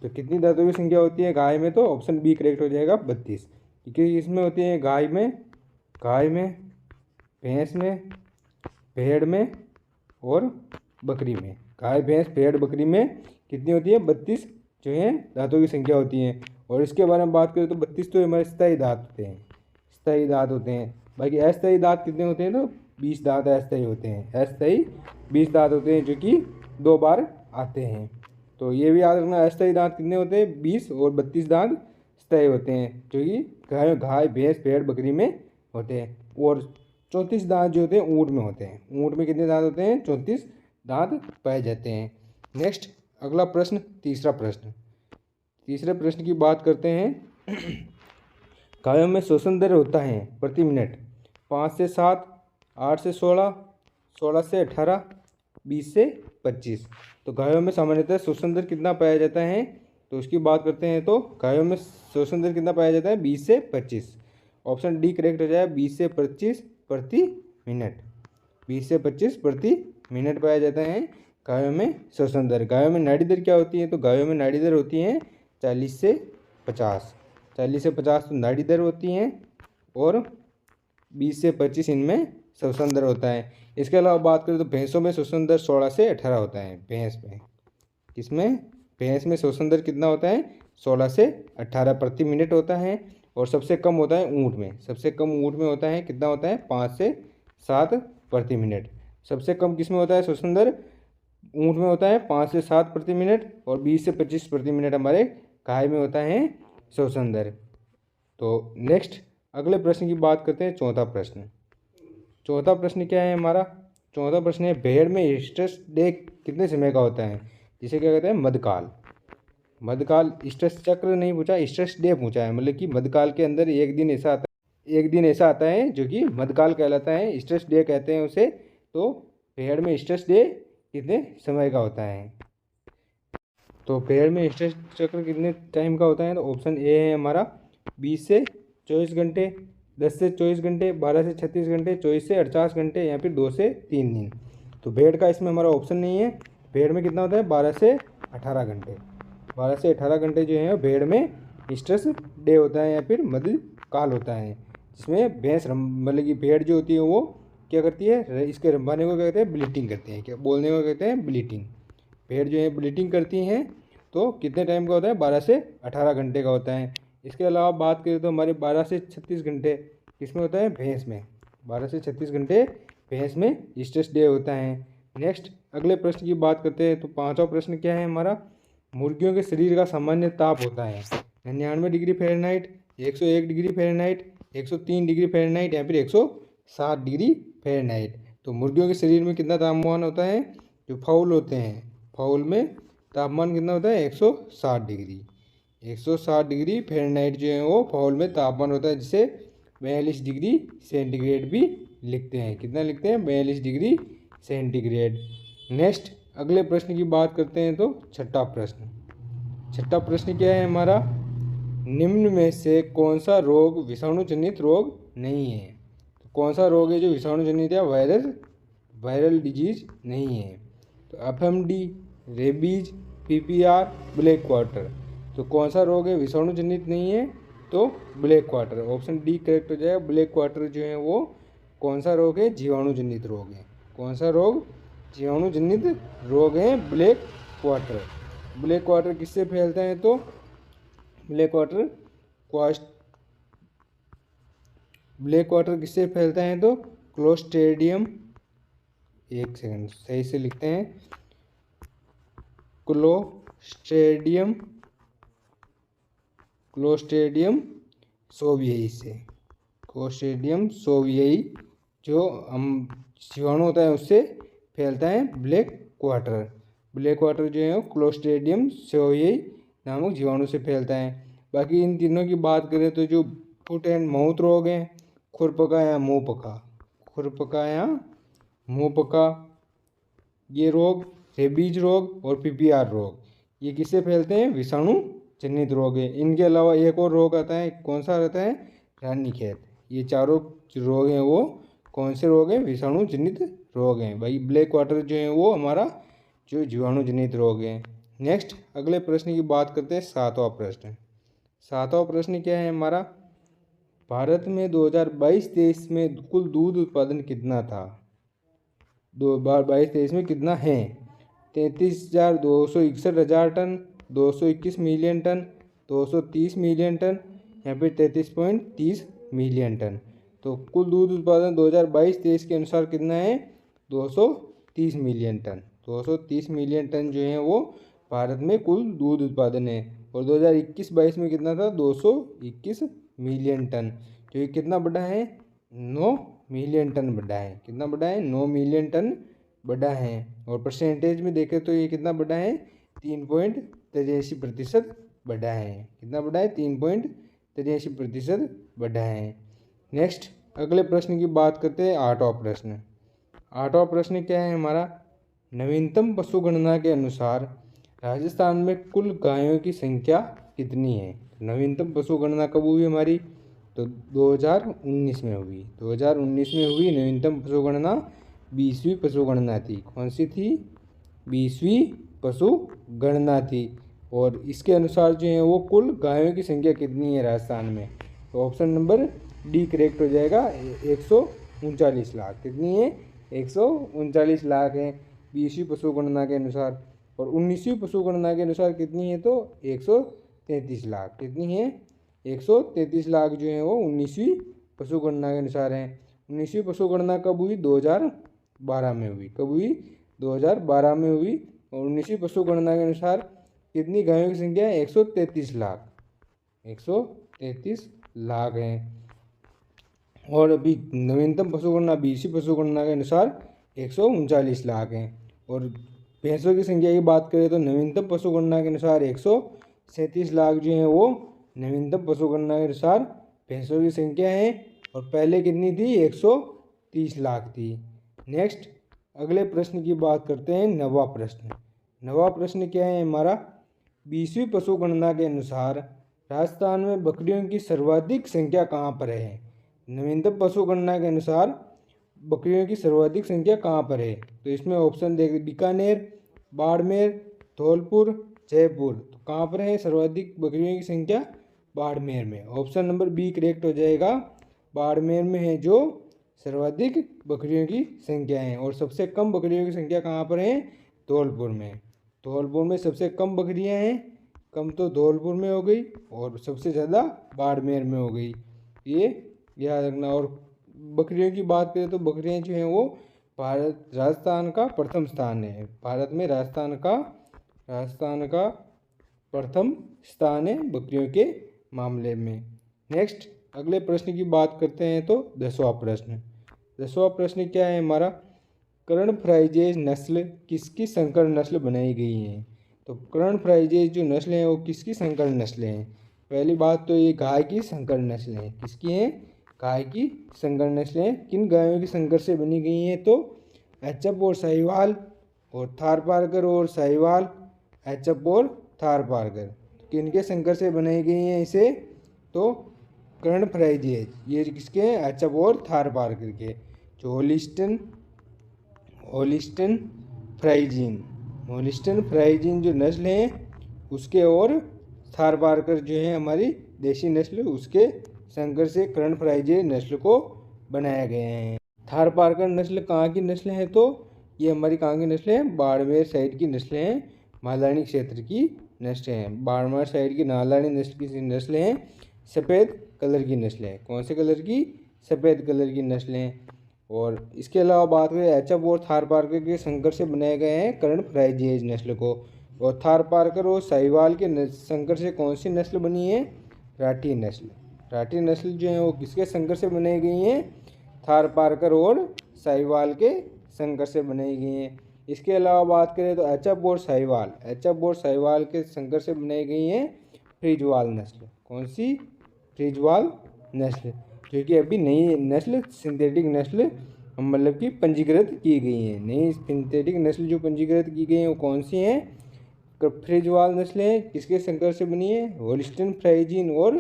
तो कितनी दांतों की संख्या होती है गाय में? तो ऑप्शन बी करेक्ट हो जाएगा, 32। क्योंकि इसमें होती है गाय में, भैंस में, भेड़ में और बकरी में। गाय, भैंस, भेड़, बकरी में कितनी होती है? 32 जो है दांतों की संख्या होती है। और इसके बारे में बात करें तो 32 तो हमारे स्थायी दांत होते हैं, स्थायी दांत होते हैं। बाकी अस्थायी दांत कितने होते हैं? तो 20 दांत अस्थायी होते हैं। अस्थायी 20 दांत होते हैं, जो कि 2 बार आते हैं। तो ये भी याद रखना, अस्थायी दांत कितने होते हैं? 20, और 32 दांत स्थायी होते हैं, जो कि गाय, भैंस, भेड़, बकरी में होते हैं। और 34 दांत जो होते हैं ऊँट में होते हैं। ऊँट में कितने दांत होते हैं? 34 दांत पाए जाते हैं। नेक्स्ट अगला प्रश्न, तीसरा प्रश्न। तीसरे प्रश्न की बात करते हैं। गायों में श्वसन दर होता है प्रति मिनट 5 से 7, 8 से 16, 16 से 18, 20 से 25। तो गायों में सामान्यतः श्वसन दर कितना पाया जाता है? तो उसकी बात करते हैं। तो गायों में श्वसन दर कितना पाया जाता है? 20 से 25। ऑप्शन डी करेक्ट हो जाएगा, 20 से 25 प्रति मिनट। 20 से 25 प्रति मिनट पाया जाता है गायों में श्वसन दर। गायों में नाड़ी दर क्या होती है? तो गायों में नाड़ी दर होती है 40 से 50। 40 से 50 तो नाड़ी दर होती हैं, और 20 से 25 इनमें श्वसन दर होता है। इसके अलावा बात करें तो भैंसों में श्वसन दर 16 से 18 होता है। भैंस में, किसमें? भैंस में श्वसन दर कितना होता है? 16 से 18 प्रति मिनट होता है। और सबसे कम होता है ऊँट में। सबसे कम ऊँट में होता है, कितना होता है? 5 से 7 प्रति मिनट। सबसे कम किस में होता है श्वसन दर? ऊँट में होता है 5 से 7 प्रति मिनट, और 20 से 25 प्रति मिनट हमारे गाय में होता है श्वसन दर। तो नेक्स्ट अगले प्रश्न की बात करते हैं, चौथा प्रश्न। चौथा प्रश्न क्या है हमारा? चौथा प्रश्न है, भेड़ में स्ट्रेस डे कितने समय का होता है? जिसे क्या कहते हैं? मध्यकाल। मध्यकाल, स्ट्रेस चक्र नहीं पूछा, स्ट्रेस डे पूछा है। मतलब कि मध्यकाल के अंदर एक दिन ऐसा आता है जो कि मध्यकाल कहलाता है, स्ट्रेस डे कहते हैं उसे। तो भेड़ में स्ट्रेस डे कितने समय का होता है? तो भेड़ में स्ट्रेस चक्र कितने टाइम का होता है? तो ऑप्शन ए है हमारा, 20 से 24 घंटे, 10 से 24 घंटे, 12 से 36 घंटे, 24 से 48 घंटे, या फिर 2 से 3 दिन। तो भेड़ का इसमें हमारा ऑप्शन नहीं है। भेड़ में कितना होता है? 12 से 18 घंटे। 12 से 18 घंटे जो है भेड़ में स्ट्रेस डे होता है, या फिर मध्यकाल होता है, जिसमें भैंस मतलब कि भेड़ जो होती है वो क्या करती है? इसके रंभाने को क्या कहते हैं? ब्लीटिंग करते हैं। क्या बोलने को कहते हैं? ब्लीटिंग। भेड़ जो है ब्लीटिंग करती हैं। तो कितने टाइम का होता है? 12 से 18 घंटे का होता है। इसके अलावा बात करें तो हमारे 12 से 36 घंटे किसमें होता है? भैंस में। 12 से 36 घंटे भैंस में स्ट्रेस डे होता है। नेक्स्ट अगले प्रश्न की बात करते हैं। तो पांचवा प्रश्न क्या है हमारा? मुर्गियों के शरीर का सामान्य ताप होता है 99 degree Fahrenheit, 101 degree Fahrenheit, 103 degree Fahrenheit, या फिर 160 डिग्री फ़ारेनहाइट। तो मुर्गियों के शरीर में कितना तापमान होता है? जो फाउल होते हैं, फाउल में तापमान कितना होता है? 160 डिग्री। 160 डिग्री फ़ारेनहाइट जो है वो फाउल में तापमान होता है, जिसे 42 डिग्री सेंटीग्रेड भी लिखते हैं। कितना लिखते हैं? 42 डिग्री सेंटीग्रेड। नेक्स्ट अगले प्रश्न की बात करते हैं। तो छठा प्रश्न। छठा प्रश्न क्या है हमारा? निम्न में से कौन सा रोग विषाणु जनित रोग नहीं है? तो कौन सा रोग है जो विषाणु जनित या वायरल डिजीज नहीं है? तो FMD, rabies, PPR, black quarter. तो कौन सा रोग है विषाणु जनित नहीं है? तो black quarter, option D correct हो जाएगा। ब्लैक क्वार्टर जो है वो कौन सा रोग है? जीवाणु जनित रोग है। कौन सा रोग? जीवाणु जनित रोग है ब्लैक क्वार्टर। ब्लैक क्वार्टर किससे फैलता है? तो ब्लैक क्वार्टर किससे फैलता है? तो क्लोस्ट्रीडियम, एक सेकंड सही से लिखते हैं, क्लोस्ट्रीडियम सोवियई से। क्लोस्ट्रीडियम सोवियई जो हम जीवाणु होता है उससे फैलता है ब्लैक क्वार्टर। ब्लैक क्वार्टर जो है वो क्लोस्ट्रीडियम सोवियई नामक जीवाणु से फैलता है। बाकी इन तीनों की बात करें तो जो फुट एंड माउथ रोग हैं, खुरपका या मुंह पका, ये रोग, रेबीज रोग और पीपीआर रोग, ये किससे फैलते हैं? विषाणु जनित रोग है। इनके अलावा एक और रोग आता है, कौन सा रहता है? रानीखेत। ये चारों रोग हैं वो कौन से रोग हैं? विषाणु जनित रोग हैं। भाई ब्लैक क्वार्टर जो है वो हमारा जो जीवाणु जनित रोग है। नेक्स्ट अगले प्रश्न की बात करते हैं, सातवां प्रश्न क्या है हमारा? भारत में 2022-23 में कुल दूध उत्पादन कितना था? 2022-23 में कितना है? 33,261,000 ton, 221 million ton, 230 million ton या फिर 33.30 मिलियन टन। तो कुल दूध उत्पादन 2022-23 के अनुसार कितना है? 230 मिलियन टन। 230 मिलियन टन जो है वो भारत में कुल दूध उत्पादन है। और 2021-22 में कितना था? 221 मिलियन टन, जो ये कितना बढ़ा है? 9 मिलियन टन बढ़ा है। कितना बढ़ा है? 9 मिलियन टन बढ़ा है। और परसेंटेज में देखें तो ये कितना बढ़ा है? 3.83% बढ़ा है। कितना बढ़ा है? 3.83% बढ़ा है। नेक्स्ट अगले प्रश्न की बात करते हैं, आठवां प्रश्न क्या है हमारा? नवीनतम पशु गणना के अनुसार राजस्थान में कुल गायों की संख्या कितनी है? नवीनतम पशु गणना कब हुई हमारी? तो 2019 में हुई। 2019 में हुई नवीनतम पशु गणना 20वीं पशु गणना थी। कौन सी थी? 20वीं पशु गणना थी। और इसके अनुसार जो है वो कुल गायों की संख्या कितनी है राजस्थान में? तो ऑप्शन नंबर डी करेक्ट हो जाएगा, 139 लाख। कितनी है? 139 लाख है 20वीं पशु गणना के अनुसार। और 19वीं पशु गणना के अनुसार कितनी है? तो 133 लाख। कितनी है? 133 लाख जो है वो 19वीं पशु गणना के अनुसार है। 19वीं पशु गणना कब हुई? 2012 में हुई। कब हुई? 2012 में हुई। और 19वीं पशु गणना के अनुसार कितनी गायों की संख्या है? 133 लाख। 133 लाख है। और अभी नवीनतम पशु गणना 20वीं पशु गणना के अनुसार 139 लाख है। और भैंसों की संख्या की बात करें तो नवीनतम पशु गणना के अनुसार 137 लाख जो है वो नवीनतम पशु गणना के अनुसार भैंसों की संख्या है। और पहले कितनी थी? 130 लाख थी। नेक्स्ट अगले प्रश्न की बात करते हैं, नवा प्रश्न क्या है हमारा? 20वीं पशु गणना के अनुसार राजस्थान में बकरियों की सर्वाधिक संख्या कहाँ पर है? नवीनतम पशु गणना के अनुसार बकरियों की सर्वाधिक संख्या कहाँ पर है? तो इसमें ऑप्शन देख, बीकानेर, बाड़मेर, धौलपुर, जयपुर। तो कहाँ पर है सर्वाधिक बकरियों की संख्या? बाड़मेर में। ऑप्शन नंबर बी करेक्ट हो जाएगा। बाड़मेर में है जो सर्वाधिक बकरियों की संख्या है। और सबसे कम बकरियों की संख्या कहाँ पर है? धौलपुर में। धौलपुर में सबसे कम बकरियाँ हैं। कम तो धौलपुर में हो गई और सबसे ज़्यादा बाड़मेर में हो गई, ये याद रखना। और बकरियों की बात करें तो बकरियाँ जो हैं वो राजस्थान का प्रथम स्थान है। भारत में राजस्थान का प्रथम स्थान है बकरियों के मामले में। नेक्स्ट अगले प्रश्न की बात करते हैं तो 10वां प्रश्न क्या है हमारा? कर्ण फ्राइजेज नस्ल किसकी संकर नस्ल बनाई गई है? तो कर्ण फ्राइजेज जो नस्ल हैं वो किसकी संकर नस्ल हैं? पहली बात तो ये गाय की संकर नस्ल हैं। किसकी हैं? गाय की संकर नस्लें हैं। किन गायों की संकर से बनी गई हैं? तो एचएफ और साहिवाल और थारपारकर और साहिवाल, एचएफ और थारपारकर। किनके संकर से बनाई गई हैं इसे? तो कर्ण फ्राइजेज ये किसके हैं? एचएफ और थारपारकर के। जो होलिस्टन फ्राइजीन जो नस्ल हैं उसके और थारपारकर जो है हमारी देशी नस्ल उसके संकर से कर्ण फ्राइजे नस्ल को बनाया गया है। थारपारकर नस्ल कहाँ की नस्ल है? तो ये हमारी कहाँ की नस्ल है? बाड़मेर साइड की नस्ल है, मालानी क्षेत्र की नस्ल है। बाड़मेर साइड की नालानी नस्ल की नस्ल है, सफ़ेद कलर की नस्ल है। कौन से कलर की? सफ़ेद कलर की नस्ल है। और इसके अलावा बात करें एचएफ और थारपारकर के संकर से बनाए गए हैं कर्ण फ्राइजियज नस्ल को। और थारपारकर और साहिवाल के संकर से कौन सी नस्ल बनी है? राठी नस्ल। राठी नस्ल जो है वो किसके संकर से बनाई गई हैं? थारपारकर और साहिवाल के संकर से बनाई गई हैं। इसके अलावा बात करें तो एचएफ और साहिवाल के संकर से बनाई गई हैं फ्रीजवाल नस्ल। कौन सी? फ्रीजवाल नस्ल, जो कि अभी नई नस्ल सिंथेटिक नस्ल मतलब कि पंजीकृत की गई हैं। नई सिंथेटिक नस्ल जो पंजीकृत की गई हैं वो कौन सी हैं? फ्रीजवाल नस्ल है। किसके संकर से बनी है? होल्स्टीन फ्राइजीन और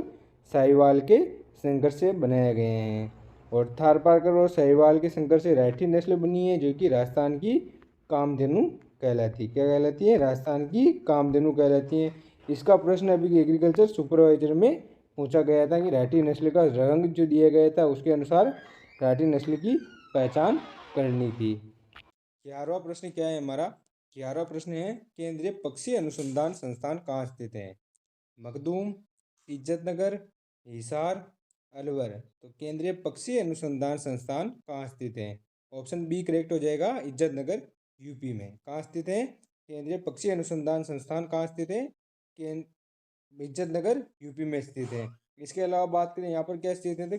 साहिवाल के संकर से बनाए गए हैं। और थारपारकर और साहिवाल के संकर से राठी नस्ल बनी है, जो कि राजस्थान की कामधेनु कहलाती है। क्या कहलाती है? राजस्थान की कामधेनु कहलाती है। इसका प्रश्न अभी एग्रीकल्चर सुपरवाइजर में पूछा गया था कि राठी नस्ल का रंग जो दिया गया था उसके अनुसार राठी नस्ल की पहचान करनी थी। 11वां प्रश्न क्या है हमारा? 11वां प्रश्न है केंद्रीय पक्षी अनुसंधान संस्थान कहाँ स्थित है? मखदूम, इज्जतनगर, हिसार, अलवर। तो केंद्रीय पक्षी अनुसंधान संस्थान कहाँ स्थित है? ऑप्शन बी करेक्ट हो जाएगा, इज्जतनगर यूपी में। कहाँ स्थित है? केंद्रीय पक्षी अनुसंधान संस्थान कहाँ स्थित है? इज्जतनगर यूपी में स्थित है। इसके अलावा बात करें यहाँ पर क्या स्थित है? तो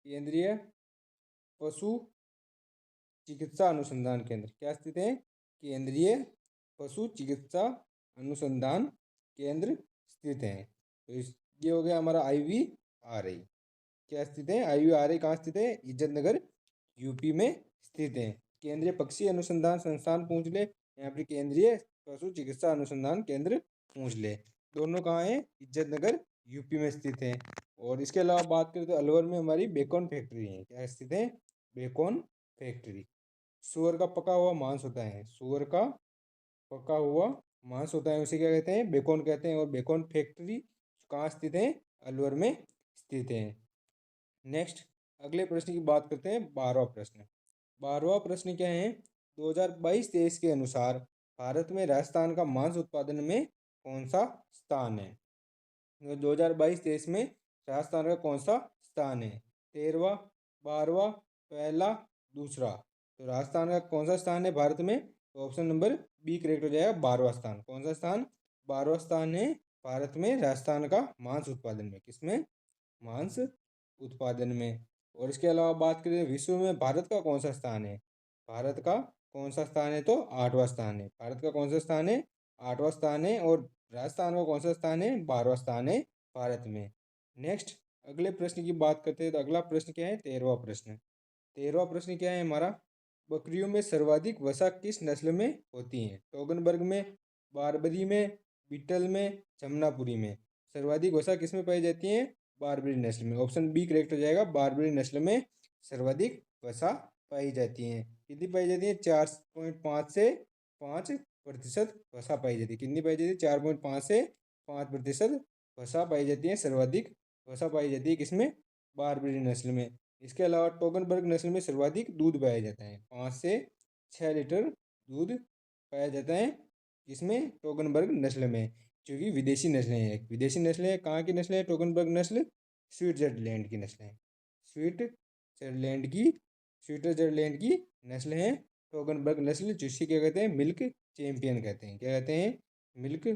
केंद्रीय पशु चिकित्सा अनुसंधान केंद्र क्या स्थित है? केंद्रीय पशु चिकित्सा अनुसंधान केंद्र स्थित है। तो ये हो गया हमारा IVRI। क्या स्थित है? IVRI कहाँ स्थित है? इज्जतनगर यूपी में स्थित है। केंद्रीय पक्षी अनुसंधान संस्थान पूछ ले, यहाँ पर केंद्रीय पशु चिकित्सा अनुसंधान केंद्र पूछ ले। दोनों कहाँ है? इज्जतनगर यूपी में स्थित है। और इसके अलावा बात करें तो अलवर में हमारी बेकॉन फैक्ट्री है। क्या स्थित है? Bacon factory. सुअर का पका हुआ मांस होता है, सुअर का पका हुआ मांस होता है, उसे क्या कहते हैं? बेकॉन कहते हैं। और बेकॉन फैक्ट्री कहाँ स्थित है? अलवर में स्थित है। नेक्स्ट अगले प्रश्न की बात करते हैं, 12वां प्रश्न। 12वां प्रश्न क्या है? 2022-23 के अनुसार भारत में राजस्थान का मांस उत्पादन में कौन सा स्थान है? 2022-23 में राजस्थान का कौन सा स्थान है? 13वां, 12वां, पहला, दूसरा। तो राजस्थान का कौन सा स्थान है भारत में? तो ऑप्शन नंबर बी करेक्ट हो जाएगा, 12वां स्थान। कौन सा स्थान? 12वां स्थान है भारत में राजस्थान का मांस उत्पादन में। किसमें? मांस उत्पादन में। और इसके अलावा बात करें विश्व में भारत का कौन सा स्थान है? भारत का कौन सा स्थान है? तो 8वां स्थान है। भारत का कौन सा स्थान है? 8वां स्थान है। और राजस्थान का कौन सा स्थान है? 12वां स्थान है भारत में। नेक्स्ट अगले प्रश्न की बात करते हैं, तो अगला प्रश्न क्या है? 13वां प्रश्न। 13वां प्रश्न क्या है हमारा? बकरियों में सर्वाधिक वसा किस नस्ल में होती है? टोगनबर्ग में, बारबरी में, बीटल में, जमनापुरी में। सर्वाधिक वसा किस में पाई जाती है? बारबरी नस्ल में। ऑप्शन बी करेक्ट हो जाएगा, बारबरी नस्ल में सर्वाधिक वसा पाई जाती है। कितनी पाई जाती है? 4.5 से 5% वसा पाई जाती है। कितनी पाई जाती है? 4.5 से 5% वसा पाई जाती है। सर्वाधिक वसा पाई जाती है किसमें? बारबरी नस्ल में। इसके अलावा टोगनबर्ग नस्ल में सर्वाधिक दूध पाया जाता है, 5 से 6 लीटर दूध पाया जाता है। इसमें टोगनबर्ग नस्ल में, जो कि विदेशी नस्लें हैं। विदेशी नस्लें कहाँ की नस्लें हैं? टोगनबर्ग नस्ल स्विट्जरलैंड की नस्लें हैं। स्विट्जरलैंड की नस्ल है टोगनबर्ग नस्ल, जिसे क्या कहते हैं? मिल्क चैंपियन कहते हैं। क्या कहते हैं? मिल्क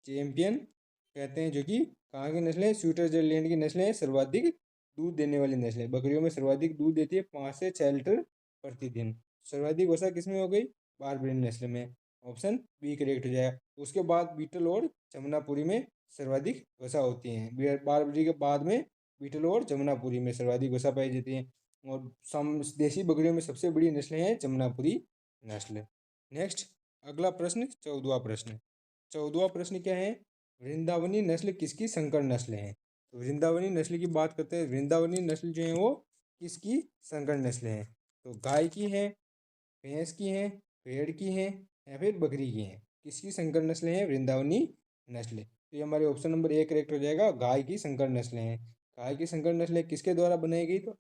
चैंपियन कहते हैं। जो कि कहाँ की नस्लें? स्विट्जरलैंड की नस्लें हैं। सर्वाधिक दूध देने वाली नस्लें, बकरियों में सर्वाधिक दूध देती है, 5 से 6 लीटर प्रतिदिन। सर्वाधिक वसा किसमें हो गई? बारबरी नस्ल में। ऑप्शन बी करेक्ट हो जाएगा। उसके बाद बीटल और जमुनापुरी में सर्वाधिक वसा होती है। बारबरी के बाद में बीटल और जमुनापुरी में सर्वाधिक वसा पाई जाती है। और देशी बकरियों में सबसे बड़ी नस्लें हैं जमुनापुरी नस्ल। नेक्स्ट अगला प्रश्न, 14वां प्रश्न। 14वां प्रश्न क्या है? वृंदावनी नस्ल किसकी संकर नस्ल है? तो वृंदावनी नस्ल की बात करते हैं। वृंदावनी नस्ल जो है वो किसकी संकर नस्ल है? तो गाय की है, भैंस की है, भेड़ की है, या फिर बकरी की है। किसकी संकर नस्ल है? वृंदावनी नस्ल। तो ये हमारे ऑप्शन नंबर ए करेक्ट हो जाएगा, गाय की संकर नस्लें हैं। गाय की संकर नस्लें किसके द्वारा बनाई गई? तो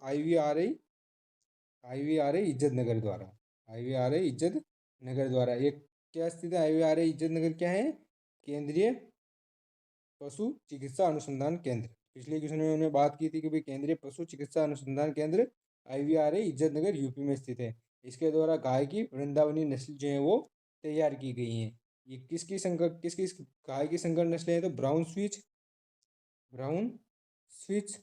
IVRA इज्जत नगर द्वारा। IVRA इज्जत नगर द्वारा। ये क्या स्थित है? IVRA इज्जत नगर क्या है? केंद्रीय पशु चिकित्सा अनुसंधान केंद्र। पिछले क्वेश्चन में हमने बात की थी कि भाई केंद्रीय पशु चिकित्सा अनुसंधान केंद्र IVRA इज्जत नगर यूपी में स्थित है। इसके द्वारा गाय की वृंदावनी नस्ल जो है वो तैयार की गई हैं। ये किस गाय की संकर नस्लें हैं? तो ब्राउन स्विच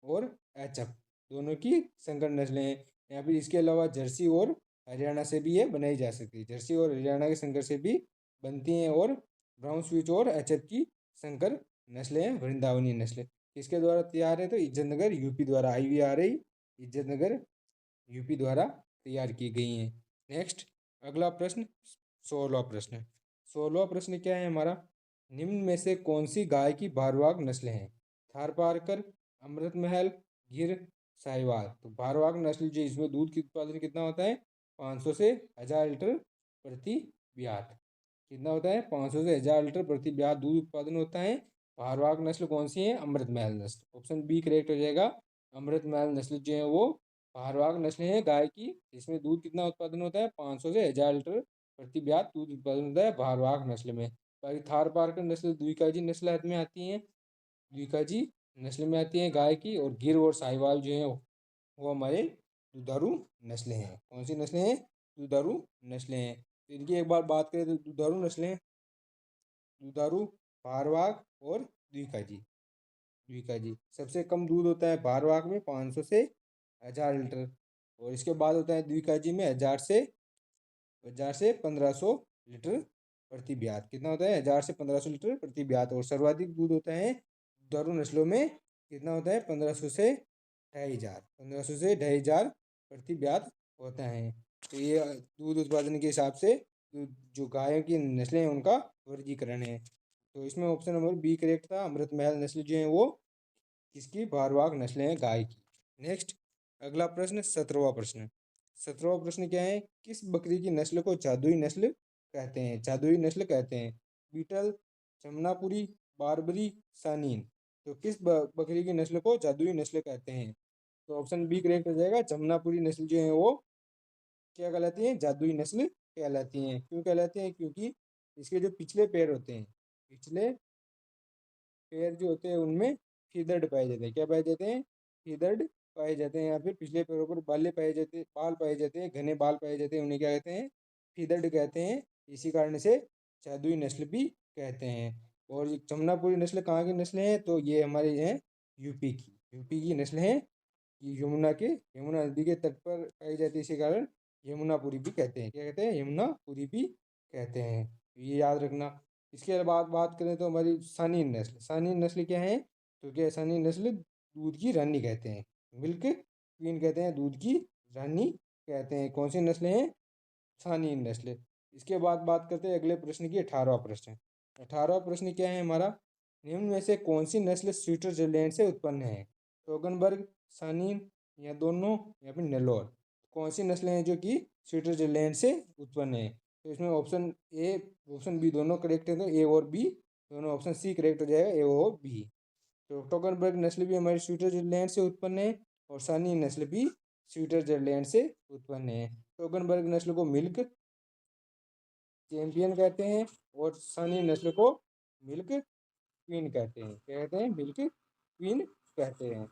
और एचएफ दोनों की संकर नस्लें हैं। या फिर इसके अलावा जर्सी और हरियाणा से भी ये बनाई जा सकती है। जर्सी और हरियाणा के संकर से भी बनती हैं। और ब्राउन स्विच और एचएफ की संकर नस्लें हैं वृंदावनी नस्लें। किसके द्वारा तैयार है? तो इज्जत नगर यूपी द्वारा। IVRA इज्जत नगर यूपी द्वारा तैयार की गई हैं। नेक्स्ट अगला प्रश्न 16वां प्रश्न। 16वां प्रश्न क्या है हमारा? निम्न में से कौन सी गाय की भारवाहक नस्ल है? थारपारकर, अमृत महल, गिर, साहिवाल। तो भारवाहक नस्ल जो इसमें दूध की उत्पादन कितना होता है? 500 से 1000 लीटर प्रति ब्यात। कितना होता है? 500 से 1000 लीटर प्रति ब्यात दूध उत्पादन होता है। भारवाहक नस्ल कौन सी है? अमृत महल नस्ल। ऑप्शन बी करेक्ट हो जाएगा। अमृत महल नस्ल जो है वो भारवाहक नस्लें हैं गाय की। इसमें दूध कितना उत्पादन होता है? 500 से 1000 लीटर प्रति ब्यात दूध उत्पादन होता है भारवाहक नस्ल में। बाकी थारपारकर नस्ल द्विकाजी नस्ल में आती हैं। द्विकाजी नस्ल में आती हैं गाय की। और गिर और साहिवाल जो है वो हमारे दुधारू नस्लें हैं। कौन सी नस्लें हैं? दुधारू नस्लें हैं। तो इनकी एक बार बात करें तो दुधारू नस्लें, दुधारू, भारवाहक और द्विकाजी। द्विकाजी सबसे कम दूध होता है भारवाहक में 500 से 1000 लीटर। और इसके बाद होता है द्विकाजी में 1000 से 1500 लीटर प्रति ब्यात। कितना होता है? 1000 से 1500 लीटर प्रति ब्यात। और सर्वाधिक दूध होता है दुधारू नस्लों में। कितना होता है? 1500 से 2500। 1500 से 2500 प्रति ब्यात होता है। तो ये दूध उत्पादन के हिसाब से जो गायों की नस्लें हैं उनका वर्गीकरण है। तो इसमें ऑप्शन नंबर बी करेक्ट था। अमृत महल नस्ल जो है वो किसकी भारवाहक नस्लें हैं? गाय की। नेक्स्ट अगला प्रश्न 17वां प्रश्न। 17वां प्रश्न क्या है? किस बकरी की नस्ल को जादुई नस्ल कहते हैं? जादुई नस्ल कहते हैं। बीटल, जमुनापुरी, बारबरी, सानीन। तो किस बकरी की नस्ल को जादुई नस्ल कहते हैं? तो ऑप्शन बी करेक्ट हो जाएगा। जमुनापुरी नस्ल जो है वो क्या कहलाती है? जादुई नस्ल कहलाती हैं। क्यों कहलाती हैं? क्योंकि इसके जो पिछले पैर होते हैं, पिछले पैर जो होते हैं उनमें फीदर्ड पाए जाते हैं। क्या पाए जाते हैं? फीदर्ड पाए जाते हैं। या फिर पिछले पैरों पर बाल पाए जाते हैं, घने बाल पाए जाते हैं। उन्हें क्या कहते हैं? फीदर्ड कहते हैं। इसी कारण से जादुई नस्ल भी कहते हैं। और ये जमुनापुरी नस्ल कहाँ की नस्ल है? तो ये हमारे हैं यूपी की नस्ल है। यमुना नदी के तट पर पाई जाती है। इसी कारण यमुनापुरी भी कहते हैं। क्या कहते हैं? यमुनापुरी भी कहते हैं। ये याद रखना। इसके बाद बात करें तो हमारी सानीन नस्ल क्या है? तो क्या सानीन नस्ल दूध की रानी कहते हैं। मिल्क क्वीन कहते हैं, दूध की रानी कहते हैं। कौन सी नस्लें हैं? सानीन नस्ल। इसके बाद बात करते हैं अगले प्रश्न की। 18वां प्रश्न। 18वां प्रश्न क्या है हमारा? निम्न में से कौन सी नस्ल स्विट्जरलैंड से उत्पन्न है? टोगनबर्ग, सानीन, या दोनों, या फिर नेलोर। कौन सी नस्लें हैं जो कि स्विट्जरलैंड से उत्पन्न है? तो इसमें ऑप्शन बी दोनों करेक्ट है। तो ए और बी दोनों। ऑप्शन सी करेक्ट हो जाएगा, ए और बी। तो टोगनबर्ग नस्ल भी हमारी स्विट्जरलैंड से उत्पन्न है। और सानीन नस्ल भी स्विट्जरलैंड से उत्पन्न है। टोगनबर्ग नस्ल को मिल्क चैंपियन कहते हैं। और सानीन नस्ल को मिल्क क्वीन कहते हैं। क्या कहते हैं? मिल्क क्वीन कहते हैं।